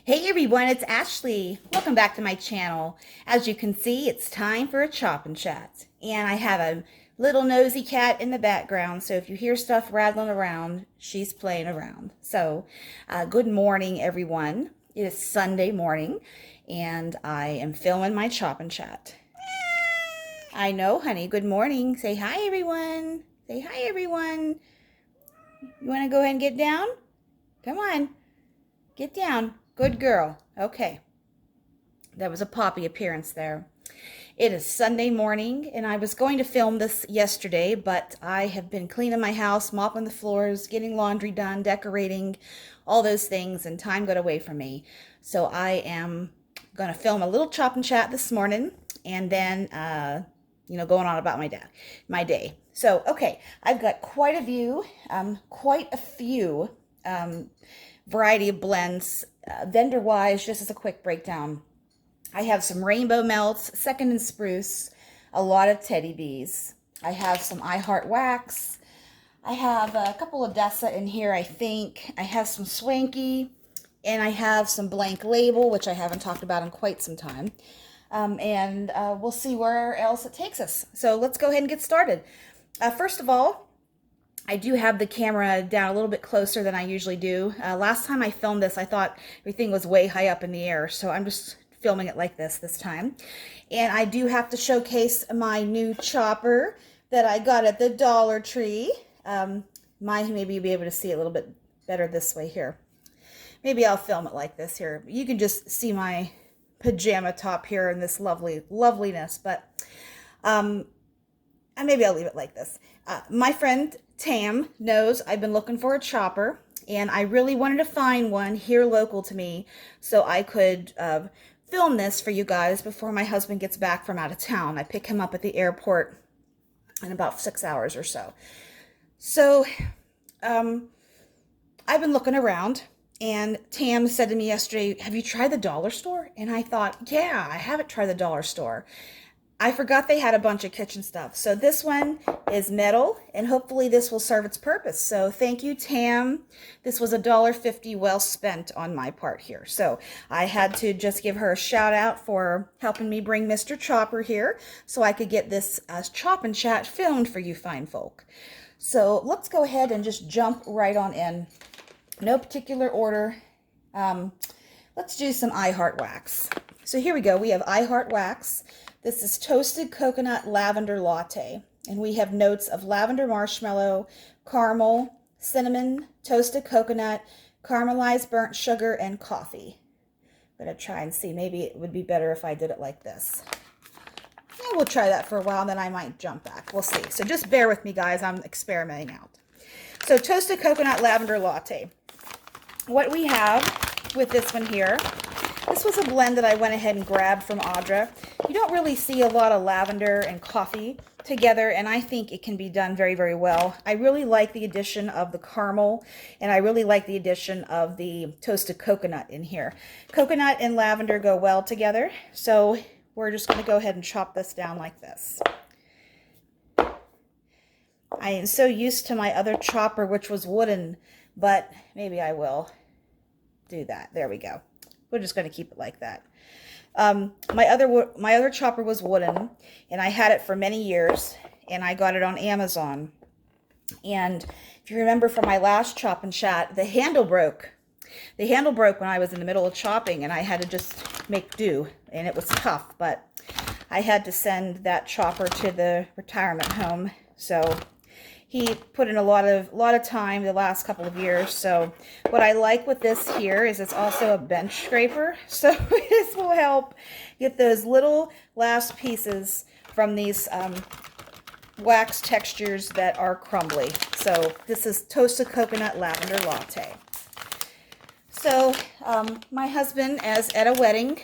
Hey everyone, it's Ashley. Welcome back to my channel. As you can see, it's time for a chop and chat. And I have a little nosy cat in the background, so if you hear stuff rattling around, she's playing around. So, good morning everyone. It is Sunday morning, and I am filming my chop and chat. I know, honey. Good morning. Say hi everyone. Say hi everyone. You want to go ahead and get down? Come on. Get down. Good girl. Okay. That was a poppy appearance there. It is Sunday morning, and I was going to film this yesterday, but I have been cleaning my house, mopping the floors, getting laundry done, decorating, all those things, and time got away from me. So I am going to film a little chop and chat this morning, and then, going on about my day. So, okay, I've got quite a few variety of blends. Vendor-wise, just as a quick breakdown, I have some rainbow melts, second and spruce, a lot of teddy bees. I have some I Heart wax. I have a couple of Desa in here, I think. I have some Swanky, and I have some blank label, which I haven't talked about in quite some time. We'll see where else it takes us. So let's go ahead and get started. First of all, I do have the camera down a little bit closer than I usually do. Last time I filmed this, I thought everything was way high up in the air, so I'm just filming it like this time. And I do have to showcase my new chopper that I got at the Dollar Tree. Maybe you'll be able to see it a little bit better this way here. Maybe I'll film it like this here. You can just see my pajama top here and this loveliness, but maybe I'll leave it like this. My friend Tam knows I've been looking for a chopper, and I really wanted to find one here local to me so I could film this for you guys before my husband gets back from out of town. I pick him up at the airport in about 6 hours or so. So I've been looking around, and Tam said to me yesterday, "Have you tried the dollar store?" And I thought, yeah, I haven't tried the dollar store. I forgot they had a bunch of kitchen stuff. So this one is metal, and hopefully this will serve its purpose. So thank you, Tam. This was $1.50 well spent on my part here. So I had to just give her a shout out for helping me bring Mr. Chopper here so I could get this chop and chat filmed for you fine folk. So let's go ahead and just jump right on in. No particular order. Let's do some I Heart wax. So here we go. We have I Heart wax. This is toasted coconut lavender latte, and we have notes of lavender marshmallow, caramel, cinnamon, toasted coconut, caramelized burnt sugar, and coffee. I'm going to try and see. Maybe it would be better if I did it like this. Yeah, we'll try that for a while, and then I might jump back. We'll see. So just bear with me, guys. I'm experimenting out. So toasted coconut lavender latte. What we have with this one here, this was a blend that I went ahead and grabbed from Audra. You don't really see a lot of lavender and coffee together, and I think it can be done very, very well. I really like the addition of the caramel, and I really like the addition of the toasted coconut in here. Coconut and lavender go well together, so we're just going to go ahead and chop this down like this. I am so used to my other chopper, which was wooden, but maybe I will do that. There we go. We're just going to keep it like that. My other chopper was wooden, and I had it for many years, and I got it on Amazon. And if you remember from my last chop and chat, the handle broke. The handle broke when I was in the middle of chopping, and I had to just make do, and it was tough, but I had to send that chopper to the retirement home. So he put in a lot of time the last couple of years. So what I like with this here is it's also a bench scraper. So this will help get those little last pieces from these wax textures that are crumbly. So this is toasted coconut lavender latte. So my husband is at a wedding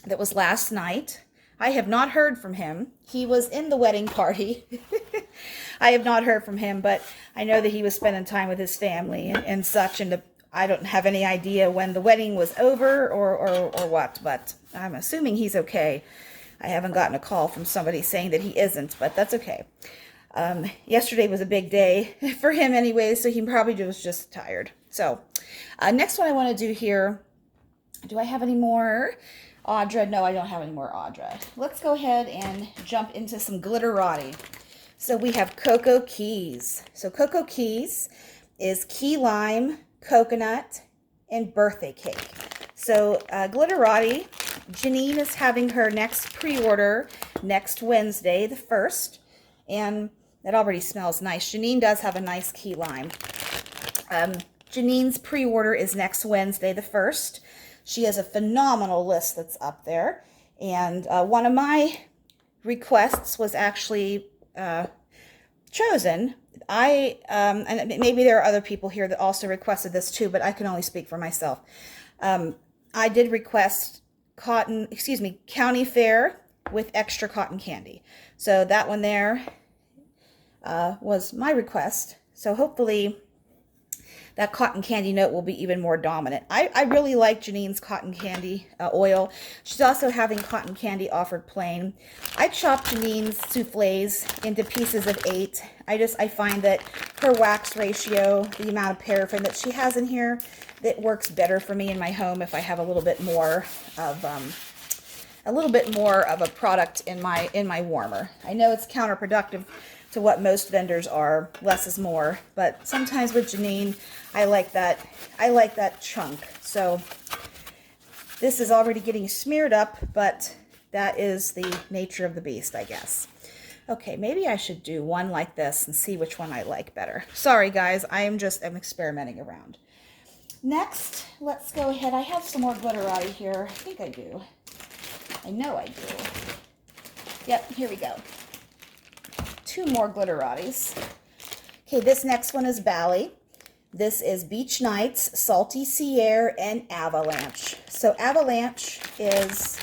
that was last night. I have not heard from him. He was in the wedding party. I have not heard from him, but I know that he was spending time with his family and such, and I don't have any idea when the wedding was over or what, but I'm assuming he's okay. I haven't gotten a call from somebody saying that he isn't, but that's okay. Yesterday was a big day for him anyway, so he probably was just tired. So next one I want to do here Do I have any more Audra? No, I don't have any more Audra. Let's go ahead and jump into some Glitterati. So we have Cocoa Keys. So Cocoa Keys is key lime, coconut, and birthday cake. So Glitterati, Janine is having her next pre-order next Wednesday, the 1st. And it already smells nice. Janine does have a nice key lime. Janine's pre-order is next Wednesday, the 1st. She has a phenomenal list that's up there. And one of my requests was actually chosen. And maybe there are other people here that also requested this too, but I can only speak for myself. I did request County Fair with extra cotton candy. So that one there was my request. So hopefully that cotton candy note will be even more dominant. I really like Janine's cotton candy oil. She's also having cotton candy offered plain. I chopped Janine's souffles into pieces of 8. I find that her wax ratio, the amount of paraffin that she has in here, that works better for me in my home if I have a little bit more of a product in my warmer. I know it's counterproductive to what most vendors are. Less is more, but sometimes with Janine, I like that chunk. So this is already getting smeared up, but that is the nature of the beast, I guess. Okay, maybe I should do one like this and see which one I like better. Sorry guys, I'm experimenting around. Next, let's go ahead. I have some more Glitterati here. I think I do. I know I do. Yep, here we go. 2 more Glitterati's. Okay, this next one is Bali. This is Beach Nights, Salty Sea Air, and Avalanche. So Avalanche is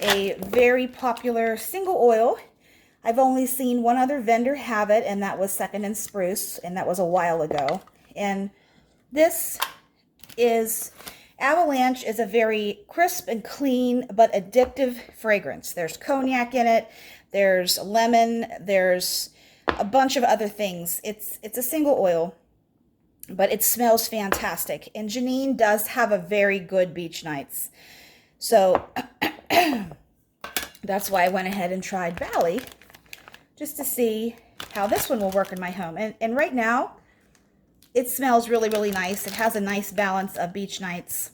a very popular single oil. I've only seen one other vendor have it, and that was Second and Spruce, and that was a while ago. And this is Avalanche is a very crisp and clean but addictive fragrance. There's cognac in it, there's lemon, there's a bunch of other things. It's a single oil, but it smells fantastic. And Janine does have a very good Beach Nights. So that's why I went ahead and tried Bali, just to see how this one will work in my home. And right now, it smells really, really nice. It has a nice balance of Beach Nights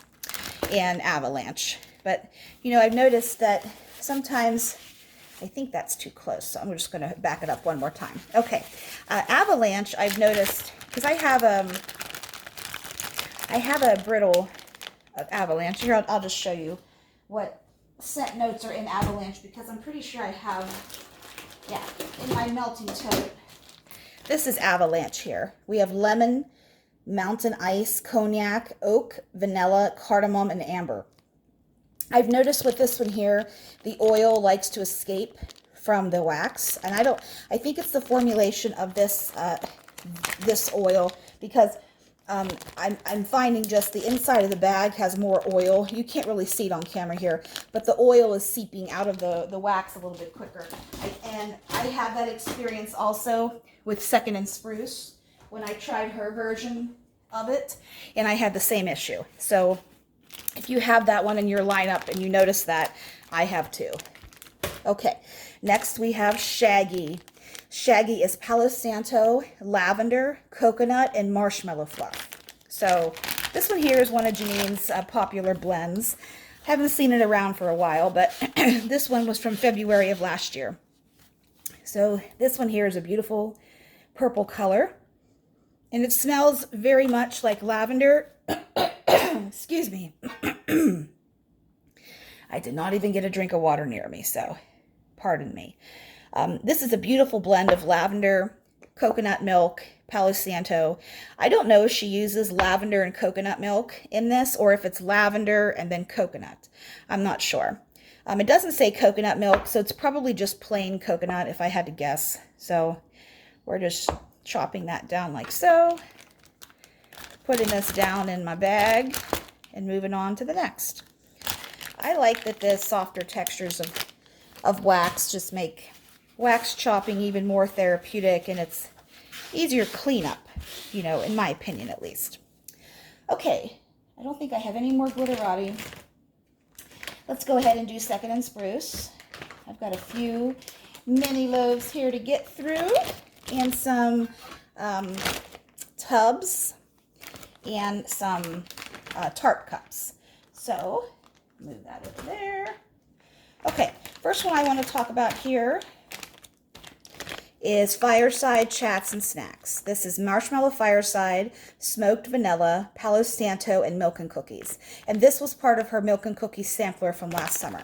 and Avalanche. But, you know, I've noticed that sometimes, I think that's too close, so I'm just going to back it up one more time. Okay, Avalanche, I've noticed, because I have a brittle of Avalanche. Here, I'll just show you what scent notes are in Avalanche, because I'm pretty sure I have, yeah, in my melting tote. This is Avalanche here. We have lemon, mountain ice, cognac, oak, vanilla, cardamom, and amber. I've noticed with this one here, the oil likes to escape from the wax, and I think it's the formulation of this this oil, because I'm finding just the inside of the bag has more oil. You can't really see it on camera here, but the oil is seeping out of the wax a little bit quicker. And I had that experience also with Second and Spruce when I tried her version of it, and I had the same issue. So if you have that one in your lineup and you notice that, I have too. Okay, next we have Shaggy. Shaggy is Palo Santo, lavender, coconut, and marshmallow fluff. So this one here is one of Janine's popular blends. Haven't seen it around for a while, but this one was from February of last year. So this one here is a beautiful purple color, and it smells very much like lavender. Excuse me. I did not even get a drink of water near me, so pardon me. This is a beautiful blend of lavender, coconut milk, Palo Santo. I don't know if she uses lavender and coconut milk in this, or if it's lavender and then coconut. I'm not sure. It doesn't say coconut milk, so it's probably just plain coconut if I had to guess. So we're just chopping that down like so, putting this down in my bag, and moving on to the next. I like that the softer textures of wax just make wax chopping even more therapeutic, and it's easier cleanup, you know, in my opinion at least. Okay, I don't think I have any more Glitterati. Let's go ahead and do second and spruce. I've got a few mini loaves here to get through and some tubs and some tart cups. So move that over there. Okay, first one I want to talk about here is Fireside Chats and Snacks. This is Marshmallow Fireside, Smoked Vanilla, Palo Santo, and Milk and Cookies. And this was part of her Milk and Cookies sampler from last summer.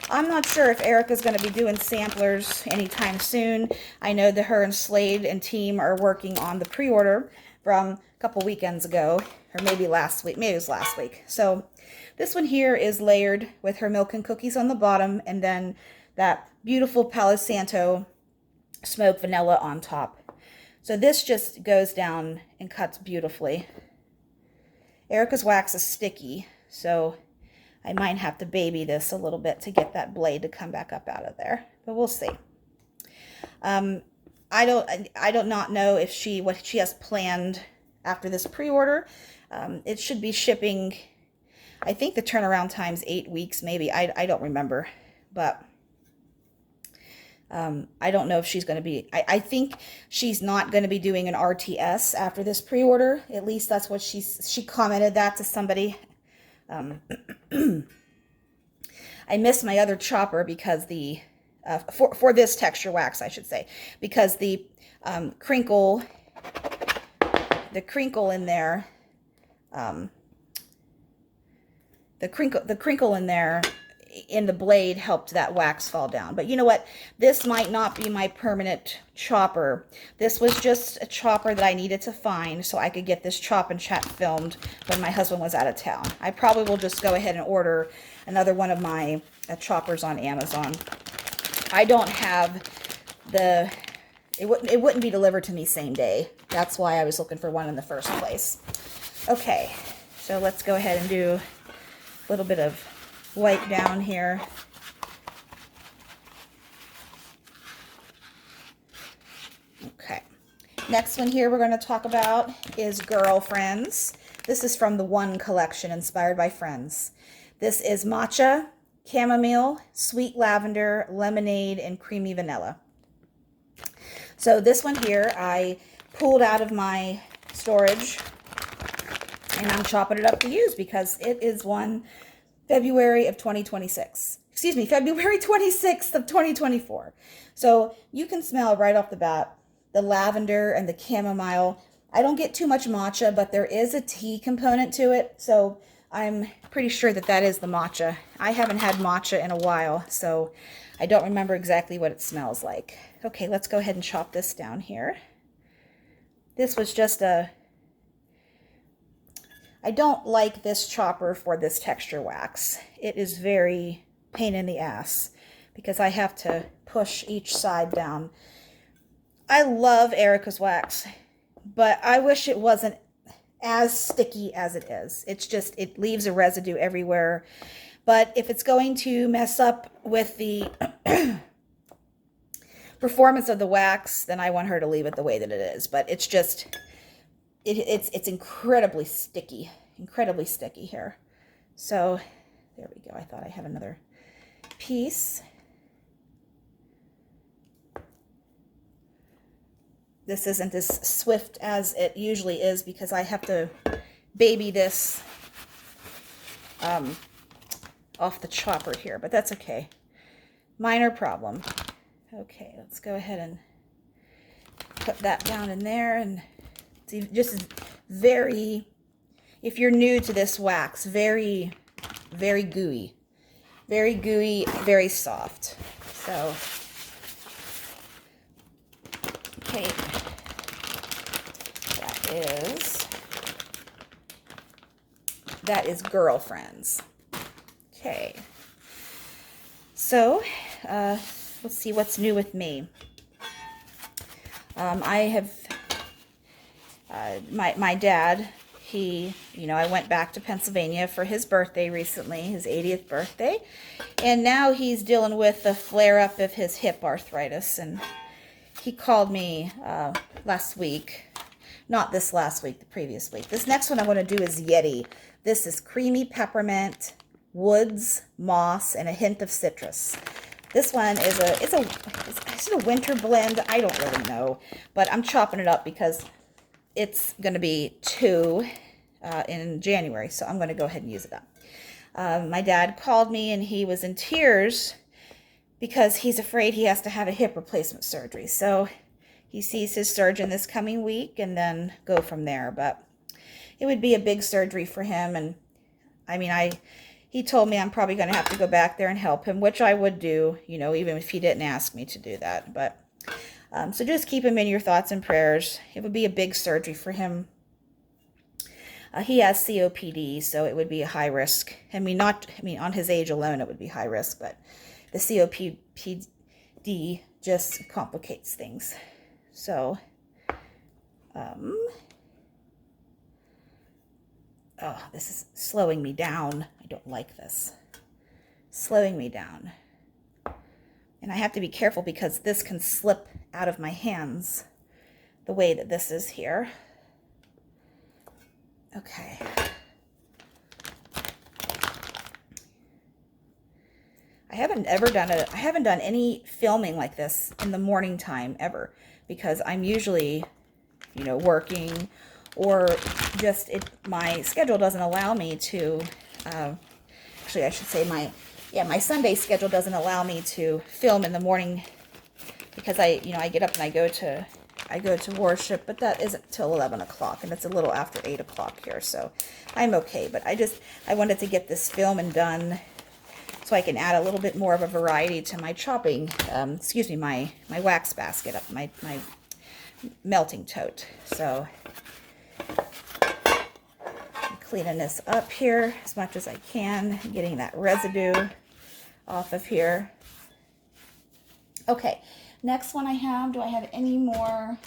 I'm not sure if Erica's going to be doing samplers anytime soon. I know that her and Slade and team are working on the pre-order from a couple weekends ago, or maybe last week. Maybe it was last week. So this one here is layered with her Milk and Cookies on the bottom, and then that beautiful Palo Santo smoked vanilla on top. So this just goes down and cuts beautifully. Erica's wax is sticky, so I might have to baby this a little bit to get that blade to come back up out of there, but we'll see. I don't not know if what she has planned after this pre-order. It should be shipping. I think the turnaround time's 8 weeks, maybe. I don't remember, but I don't know if she's going to be, I think she's not going to be doing an RTS after this pre-order. At least that's what she commented that to somebody. I missed my other chopper because the, for this texture wax, I should say, because the crinkle in there, the crinkle in there in the blade helped that wax fall down. But you know what? This might not be my permanent chopper. This was just a chopper that I needed to find so I could get this chop and chat filmed when my husband was out of town. I probably will just go ahead and order another one of my choppers on Amazon. I don't have the, it wouldn't be delivered to me same day. That's why I was looking for one in the first place. Okay, so let's go ahead and do a little bit of wipe down here. Okay, next one here we're going to talk about is Girlfriends. This is from the One collection, inspired by Friends. This is matcha, chamomile, sweet lavender, lemonade, and creamy vanilla. So this one here I pulled out of my storage and I'm chopping it up to use because it is one February of 2026. Excuse me, February 26th of 2024. So you can smell right off the bat the lavender and the chamomile. I don't get too much matcha, but there is a tea component to it. So I'm pretty sure that that is the matcha. I haven't had matcha in a while, so I don't remember exactly what it smells like. Okay, let's go ahead and chop this down here. This was just a... I don't like this chopper for this texture wax. It is very pain in the ass because I have to push each side down. I love Erica's wax, but I wish it wasn't as sticky as it is. It's just, it leaves a residue everywhere. But if it's going to mess up with the performance of the wax, then I want her to leave it the way that it is. But it's just... It's incredibly sticky here. So there we go. I thought I had another piece. This isn't as swift as it usually is because I have to baby this off the chopper here, but that's okay. Minor problem. Okay, let's go ahead and put that down in there. And just very, if you're new to this wax, very, very gooey. Very gooey, very soft. So, okay, that is Girlfriends. Okay, so let's see what's new with me. I have my dad, I went back to Pennsylvania for his birthday recently, his 80th birthday, and now he's dealing with the flare-up of his hip arthritis, and he called me last week, not this last week, the previous week. This next one I want to do is Yeti. This is creamy peppermint, woods, moss, and a hint of citrus. This one is is it a winter blend? I don't really know, but I'm chopping it up because it's going to be 2 in January, so I'm going to go ahead and use it up. My dad called me and he was in tears because he's afraid he has to have a hip replacement surgery. So he sees his surgeon this coming week and then go from there. But it would be a big surgery for him. And I mean, he told me I'm probably going to have to go back there and help him, which I would do, you know, even if he didn't ask me to do that. But so just keep him in your thoughts and prayers. It would be a big surgery for him. He has COPD, so it would be a high risk. I mean, on his age alone, it would be high risk, but the COPD just complicates things. So, oh, this is slowing me down. I don't like this. Slowing me down. And I have to be careful because this can slip out of my hands the way that this is here. Okay. I haven't done any filming like this in the morning time ever, because I'm usually, you know, working, or just my schedule doesn't allow me to, actually I should say my Sunday schedule doesn't allow me to film in the morning, because I get up and I go to worship, but that isn't till 11 o'clock, and it's a little after 8 o'clock here, so I'm okay. But I wanted to get this film and done so I can add a little bit more of a variety to my chopping, my wax basket, my melting tote. So I'm cleaning this up here as much as I can, getting that residue off of here. Okay. Next one I have, do I have any more?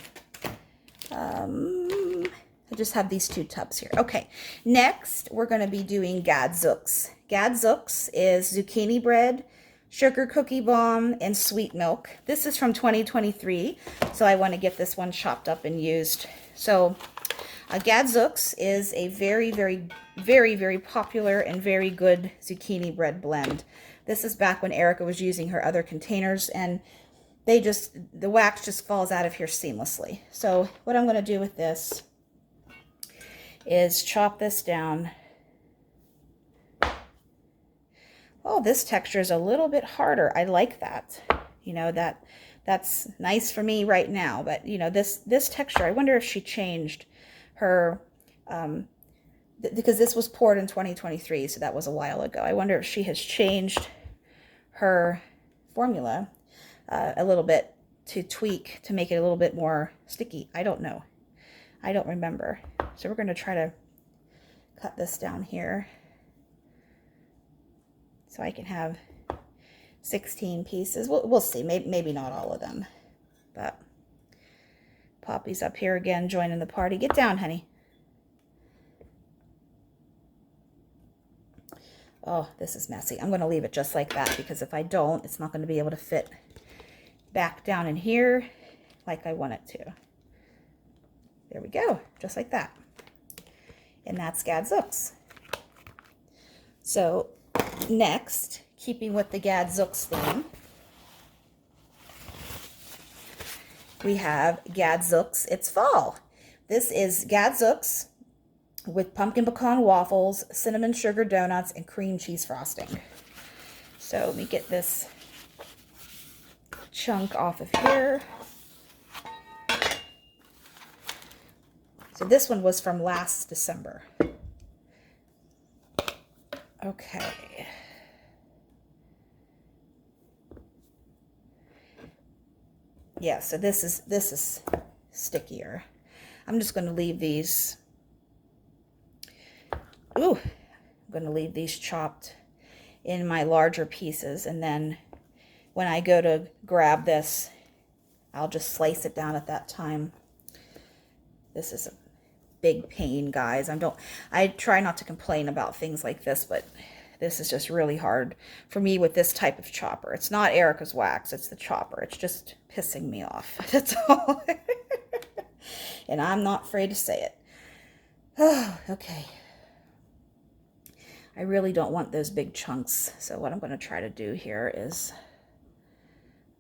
I just have these 2 tubs here. Okay, next we're going to be doing gadzooks. Gadzooks is zucchini bread, sugar cookie bomb, and sweet milk. This is from 2023, so I want to get this one chopped up and used. So gadzooks is a very, very, very, very popular and very good zucchini bread blend. This is back when Erica was using her other containers, and the wax just falls out of here seamlessly. So what I'm going to do with this is chop this down. Oh, this texture is a little bit harder. I like that. You know, that's nice for me right now. But, you know, this texture, I wonder if she changed her, because this was poured in 2023, so that was a while ago. I wonder if she has changed her formula a little bit to tweak to make it a little bit more sticky. I don't know. I don't remember. So we're going to try to cut this down here so I can have 16 pieces. We'll see. Maybe not all of them. But Poppy's up here again joining the party. Get down, honey. Oh, this is messy. I'm going to leave it just like that, because if I don't, it's not going to be able to fit back down in here like I want it to. There we go, just like that. And that's gadzooks. So next, keeping with the gadzooks theme, we have gadzooks It's Fall. This is gadzooks with pumpkin pecan waffles, cinnamon sugar donuts, and cream cheese frosting. So let me get this chunk off of here. So this one was from last December. Okay. Yeah, so this is stickier. I'm just going to leave these. Ooh, I'm going to leave these chopped in my larger pieces, and then when I go to grab this, I'll just slice it down at that time. This is a big pain, guys. I try not to complain about things like this, but this is just really hard for me with this type of chopper. It's not Erica's wax, it's the chopper. It's just pissing me off. That's all. And I'm not afraid to say it. Oh, okay. I really don't want those big chunks. So what I'm going to try to do here is,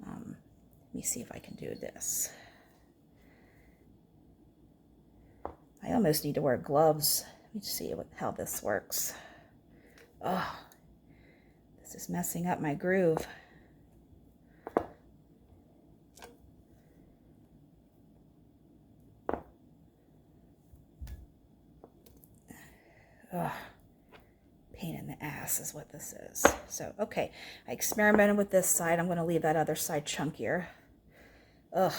let me see if I can do this. I almost need to wear gloves. Let me see how this works. Oh, this is messing up my groove. Ugh. Pain in the ass is what this is. So, okay, I experimented with this side. I'm going to leave that other side chunkier. Ugh.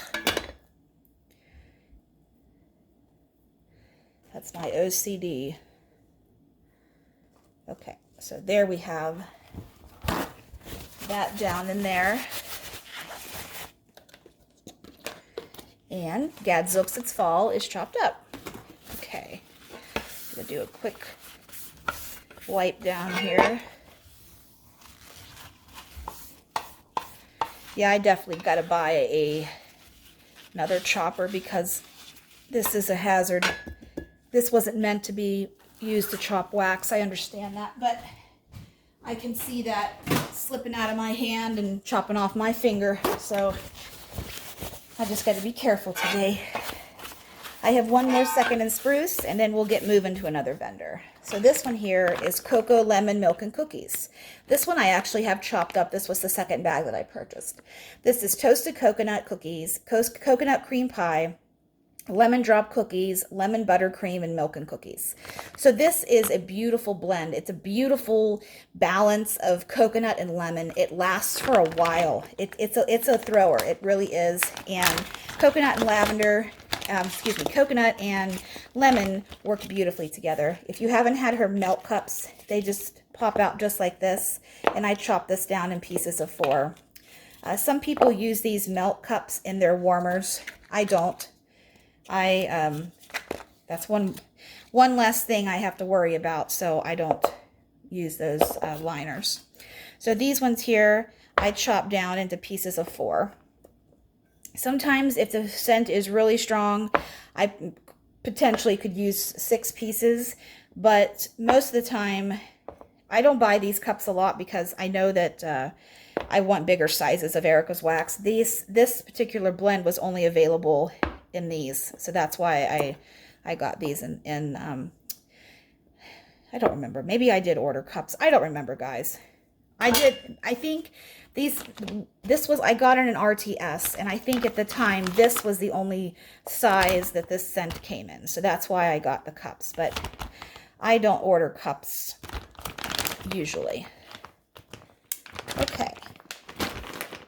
That's my OCD. Okay, so there we have that down in there. And Gadzooks It's Fall is chopped up. Okay, I'm going to do a quick wipe down here. Yeah, I definitely got to buy another chopper because this is a hazard. This wasn't meant to be used to chop wax. I understand that, but I can see that slipping out of my hand and chopping off my finger. So I just got to be careful today. I have one more second in Spruce, and then we'll get moving to another vendor. So this one here is Cocoa Lemon Milk and Cookies. This one I actually have chopped up. This was the second bag that I purchased. This is toasted coconut cookies, coconut cream pie, lemon drop cookies, lemon buttercream, and milk and cookies. So this is a beautiful blend. It's a beautiful balance of coconut and lemon. It lasts for a while. It's a thrower. It really is. And coconut and lavender, coconut and lemon work beautifully together. If you haven't had her melt cups, they just pop out just like this. And I chop this down in pieces of 4. Some people use these melt cups in their warmers. I don't. That's one less thing I have to worry about, so I don't use those liners. So these ones here, I chop down into pieces of 4. Sometimes if the scent is really strong, I potentially could use 6 pieces, but most of the time, I don't buy these cups a lot because I know that I want bigger sizes of Erica's wax. This particular blend was only available in these, so that's why I got these in I don't remember, maybe I did order cups. I don't remember, guys. I think this was, I got in an RTS, and I think at the time this was the only size that this scent came in, so that's why I got the cups. But I don't order cups usually. Okay,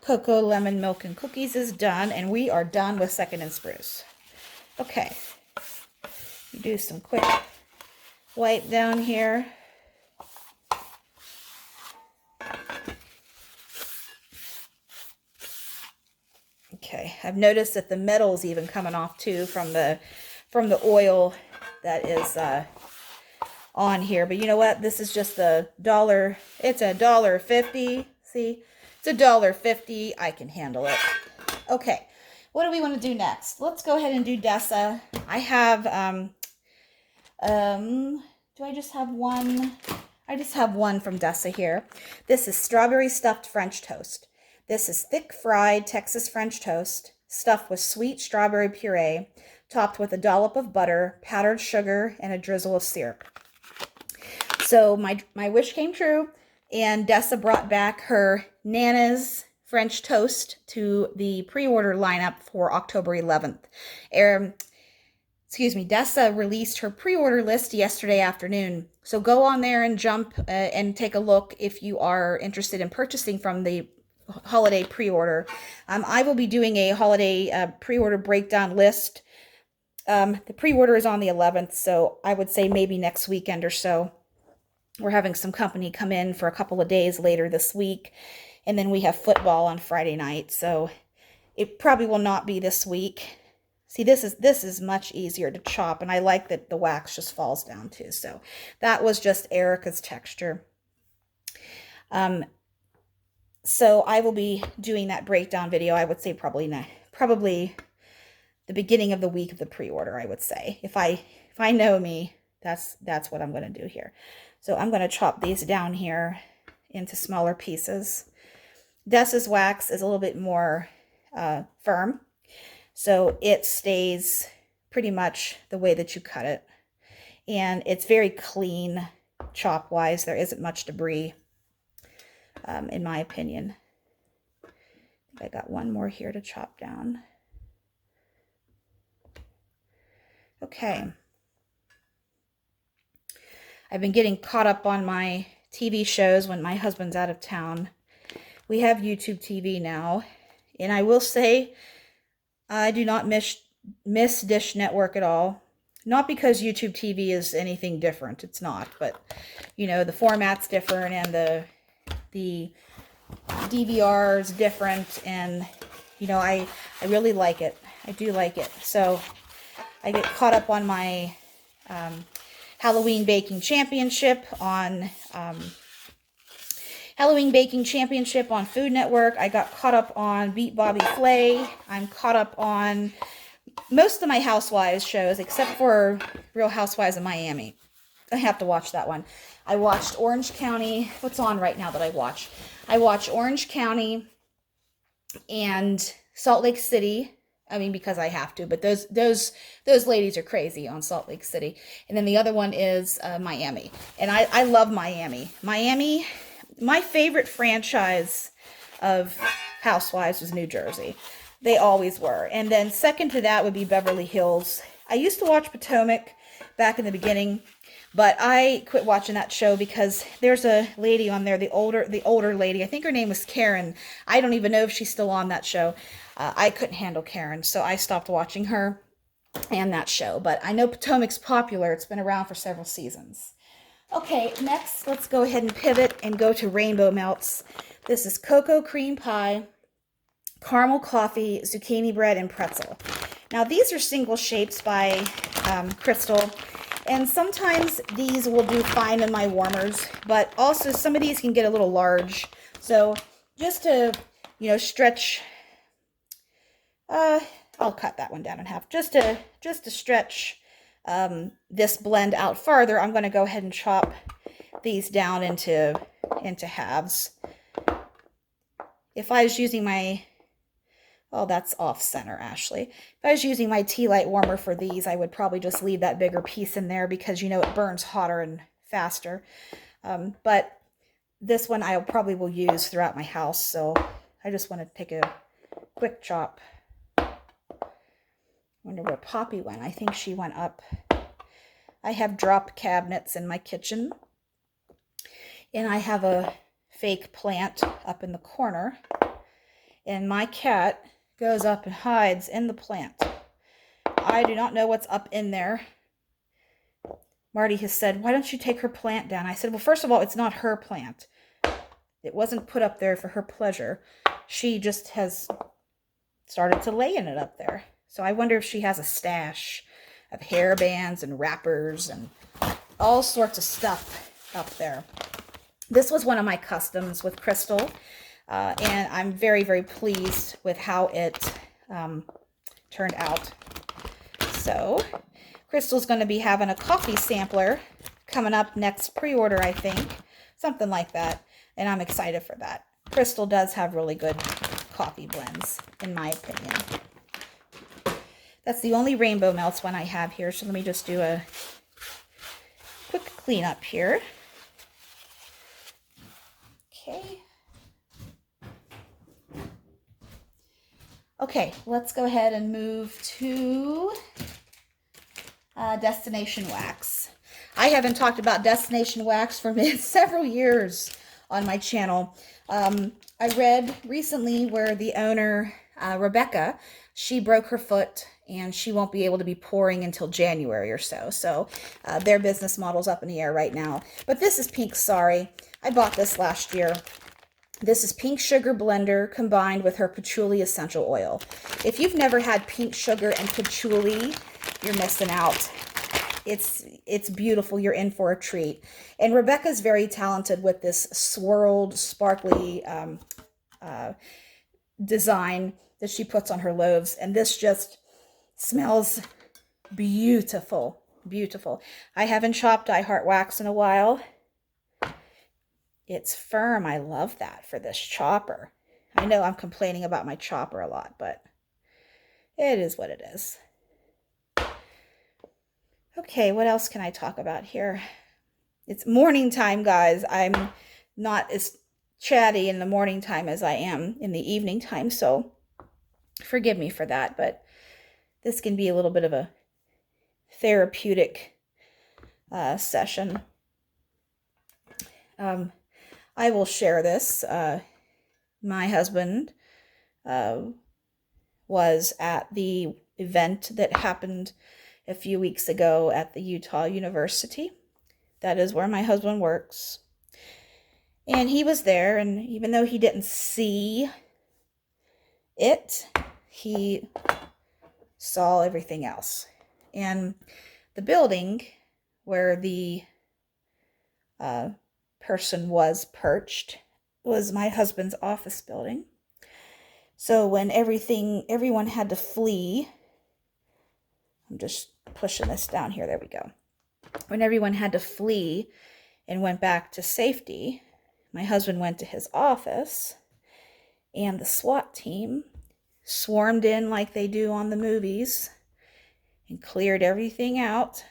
Cocoa Lemon Milk and Cookies is done, and we are done with Second and Spruce. Okay, do some quick wipe down here. Okay, I've noticed that the metal's even coming off too from the oil that is on here. But you know what? This is just $1. It's $1.50. See, it's $1.50. I can handle it. Okay, what do we want to do next? Let's go ahead and do Desa. I have do I just have one? I just have one from Desa here. This is strawberry stuffed French toast. This is thick fried Texas French toast stuffed with sweet strawberry puree, topped with a dollop of butter, powdered sugar, and a drizzle of syrup. So my wish came true, and Desa brought back her Nana's French toast to the pre-order lineup for October 11th. Desa released her pre-order list yesterday afternoon. So go on there and jump and take a look if you are interested in purchasing from the holiday pre-order. I will be doing a holiday pre-order breakdown list. The pre-order is on the 11th, so I would say maybe next weekend or so. We're having some company come in for a couple of days later this week, and then we have football on Friday night, so it probably will not be this week. See, this is much easier to chop, and I like that the wax just falls down too. So that was just Erica's texture. So I will be doing that breakdown video. I would say probably the beginning of the week of the pre-order, I would say. If I know me, that's what I'm going to do here. So I'm going to chop these down here into smaller pieces. Desa's wax is a little bit more firm, so it stays pretty much the way that you cut it. And it's very clean chop-wise. There isn't much debris, in my opinion. I got one more here to chop down. Okay. I've been getting caught up on my TV shows when my husband's out of town. We have YouTube TV now, and I will say I do not miss Dish Network at all. Not because YouTube TV is anything different. It's not, but you know, the format's different and the DVR is different, and you know, I really like it. I do like it. So I get caught up on my Halloween Baking Championship on Food Network. I got caught up on Beat Bobby Flay. I'm caught up on most of my Housewives shows, except for Real Housewives of Miami. I have to watch that one. I watched Orange County. What's on right now that I watch? I watch Orange County and Salt Lake City. I mean, because I have to, but those ladies are crazy on Salt Lake City. And then the other one is Miami. And I love Miami. Miami, my favorite franchise of Housewives was New Jersey. They always were. And then second to that would be Beverly Hills. I used to watch Potomac back in the beginning, but I quit watching that show because there's a lady on there, the older lady. I think her name was Karen. I don't even know if she's still on that show. I couldn't handle Karen, so I stopped watching her and that show. But I know Potomac's popular. It's been around for several seasons. Okay, next, let's go ahead and pivot and go to Rainbow Melts. This is cocoa cream pie, caramel coffee, zucchini bread, and pretzel. Now, these are single shapes by Crystal. And sometimes these will do fine in my warmers, but also some of these can get a little large. So just to, you know, stretch, I'll cut that one down in half. Just to stretch this blend out farther, I'm going to go ahead and chop these down into halves. If I was using my, oh, that's off center, Ashley. If I was using my tea light warmer for these, I would probably just leave that bigger piece in there because, you know, it burns hotter and faster. But this one I probably will use throughout my house, so I just want to take a quick chop. Wonder where Poppy went. I think she went up. I have drop cabinets in my kitchen, and I have a fake plant up in the corner, and my cat goes up and hides in the plant. I do not know what's up in there. Marty has said, why don't you take her plant down? I said, well, first of all, it's not her plant. It wasn't put up there for her pleasure. She just has started to lay in it up there. So I wonder if she has a stash of hair bands and wrappers and all sorts of stuff up there. This was one of my customs with Crystal. And I'm very, very pleased with how it turned out. So, Crystal's going to be having a coffee sampler coming up next pre-order, I think. Something like that. And I'm excited for that. Crystal does have really good coffee blends, in my opinion. That's the only Rainbow Melts one I have here. So let me just do a quick cleanup here. Okay. Okay, let's go ahead and move to Destination Wax. I haven't talked about Destination Wax for several years on my channel. I read recently where the owner, Rebecca, she broke her foot and she won't be able to be pouring until January or so. So their business model's up in the air right now. But this is Pink Sorry. I bought this last year. This is pink sugar blender combined with her patchouli essential oil. If you've never had pink sugar and patchouli, you're missing out. It's beautiful. You're in for a treat. And Rebecca's very talented with this swirled, sparkly design that she puts on her loaves. And this just smells beautiful. Beautiful. I haven't chopped I Heart Wax in a while. it's firm. I love that for this chopper. I know I'm complaining about my chopper a lot, but it is what it is. Okay, what else can I talk about here? It's morning time, guys. I'm not as chatty in the morning time as I am in the evening time, so forgive me for that, but this can be a little bit of a therapeutic session. I will share this. My husband was at the event that happened a few weeks ago at the Utah University. That is where my husband works. And he was there, and even though he didn't see it, he saw everything else. And the building where the person was perched was my husband's office building. So when everyone had to flee, I'm just pushing this down here, there we go. When everyone had to flee and went back to safety, my husband went to his office, and the SWAT team swarmed in like they do on the movies and cleared everything out.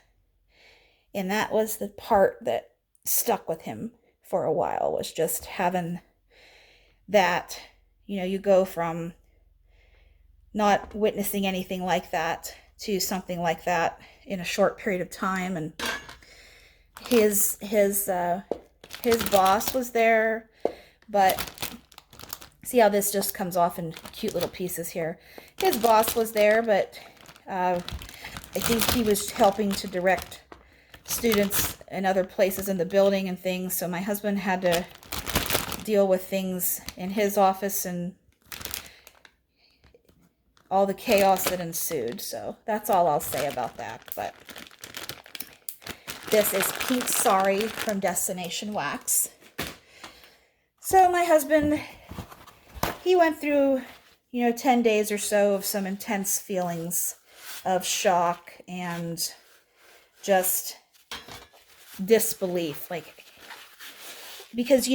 And that was the part that stuck with him for a while, was just having that, you go from not witnessing anything like that to something like that in a short period of time. And his boss was there, but see how this just comes off in cute little pieces here. His boss was there, but I think he was helping to direct students in other places in the building and things, so my husband had to deal with things in his office and all the chaos that ensued. So that's all I'll say about that. But this is Pink Sorry from Destination Wax. So my husband, he went through 10 days or so of some intense feelings of shock and just disbelief, because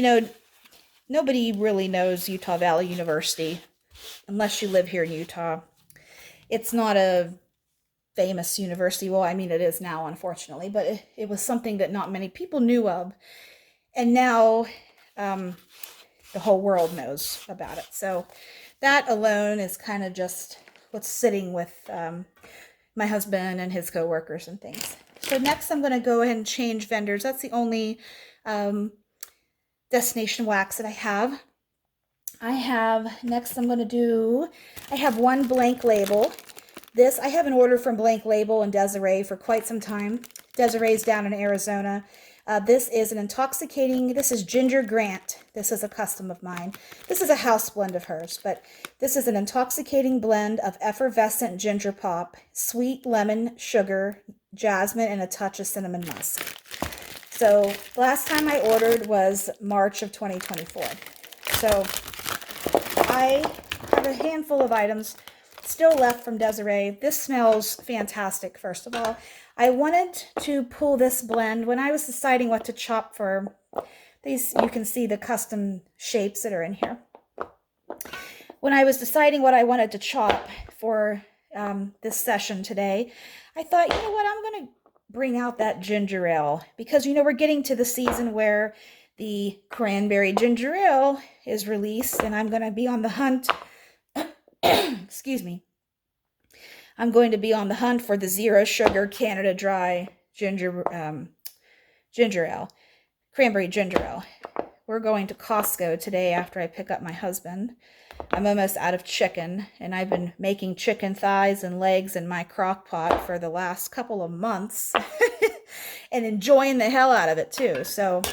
nobody really knows Utah Valley University unless you live here in Utah. It's not a famous university. Well, I mean, it is now, unfortunately, but it was something that not many people knew of, and now the whole world knows about it. So that alone is kind of just what's sitting with my husband and his coworkers and things. So next I'm going to go ahead and change vendors. That's the only Destination Wax that I have. I have one blank label. This, I have an order from Blank Label and Desiree for quite some time. Desiree's down in Arizona. This is this is Ginger Grant. This is a custom of mine. This is a house blend of hers, but this is an intoxicating blend of effervescent ginger pop, sweet lemon, sugar, jasmine, and a touch of cinnamon musk. So last time I ordered was March of 2024. So I have a handful of items still left from Desiree. This smells fantastic, first of all. I wanted to pull this blend when I was deciding what to chop for these. You can see the custom shapes that are in here. When I was deciding what I wanted to chop for this session today, I thought, you know what, I'm going to bring out that ginger ale, because we're getting to the season where the cranberry ginger ale is released, and I'm going to be on the hunt. Excuse me. I'm going to be on the hunt for the zero sugar Canada Dry ginger ale, cranberry ginger ale. We're going to Costco today after I pick up my husband. I'm almost out of chicken, and I've been making chicken thighs and legs in my crock pot for the last couple of months and enjoying the hell out of it too. So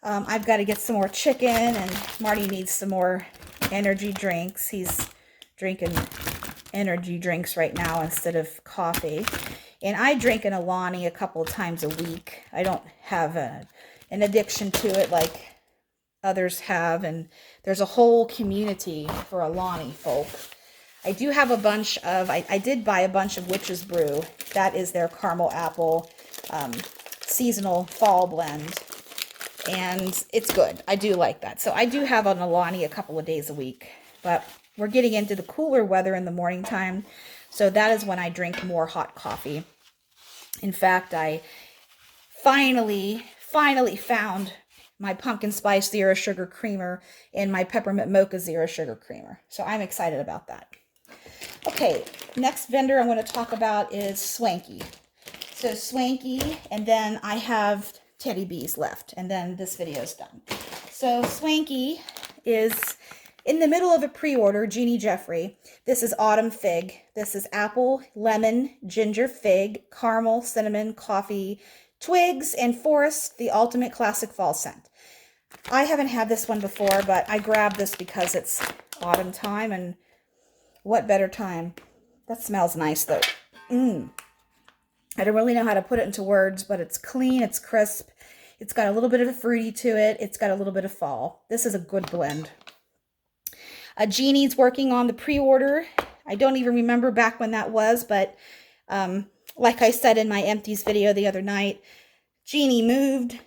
I've got to get some more chicken, and Marty needs some more energy drinks. He's drinking energy drinks right now instead of coffee. And I drink an Alani a couple of times a week. I don't have an addiction to it like others have, and there's a whole community for Alani folk. I do have a bunch of, I did buy a bunch of Witch's Brew. That is their caramel apple seasonal fall blend. and it's good. I do like that. So I do have an Alani a couple of days a week, but we're getting into the cooler weather in the morning time, so that is when I drink more hot coffee. In fact, I finally found my pumpkin spice zero sugar creamer and my peppermint mocha zero sugar creamer. So I'm excited about that. Okay, next vendor I'm going to talk about is Swanky. So Swanky, and then I have Teddy Bees left, and then this video is done. So Swanky is in the middle of a pre-order, Jeannie Jeffrey. This is Autumn Fig. This is apple, lemon, ginger, fig, caramel, cinnamon, coffee, twigs, and forest, the ultimate classic fall scent. I haven't had this one before, but I grabbed this because it's autumn time, and what better time? That smells nice, though. I don't really know how to put it into words, but it's clean, it's crisp, it's got a little bit of a fruity to it, it's got a little bit of fall. This is a good blend. Jeannie's working on the pre-order. I don't even remember back when that was, but like I said in my empties video the other night, Jeannie moved.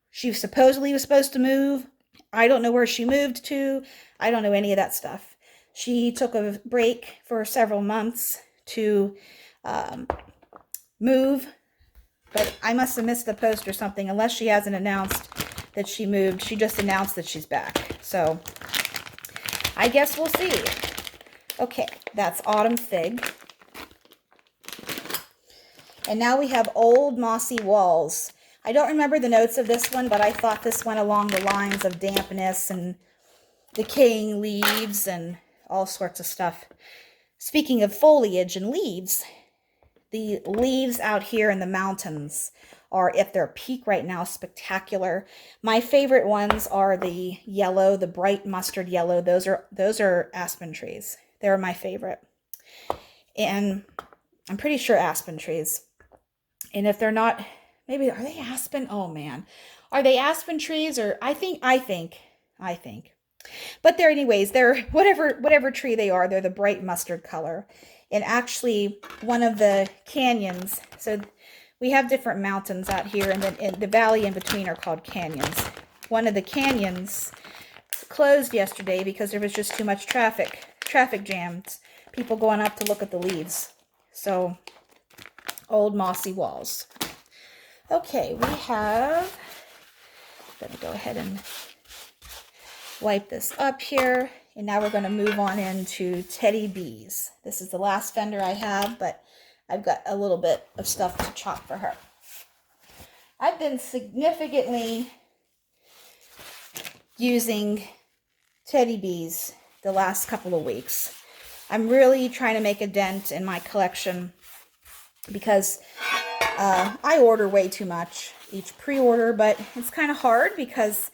She supposedly was supposed to move. I don't know where she moved to. I don't know any of that stuff. She took a break for several months to move, but I must have missed the post or something, unless she hasn't announced that she moved. She just announced that she's back. So I guess we'll see. Okay, that's Autumn Fig. And now we have Old Mossy Walls. I don't remember the notes of this one, but I thought this went along the lines of dampness and decaying leaves and all sorts of stuff. Speaking of foliage and leaves, the leaves out here in the mountains are at their peak right now, spectacular. My favorite ones are the yellow, the bright mustard yellow. Those are aspen trees. They're my favorite. And I'm pretty sure aspen trees. And if they're not, maybe, are they aspen? Oh man. Are they aspen trees? Or I think. But they're, anyways, they're whatever tree they are, they're the bright mustard color. And actually one of the canyons, so we have different mountains out here, and then in the valley in between are called canyons. One of the canyons closed yesterday because there was just too much traffic jams, people going up to look at the leaves. So, Old Mossy Walls. Okay, we have, I'm going to go ahead and wipe this up here. And now we're going to move on into Teddy Bees. This is the last vendor I have, but I've got a little bit of stuff to chop for her. I've been significantly using Teddy Bees the last couple of weeks. I'm really trying to make a dent in my collection because I order way too much each pre-order, but it's kind of hard because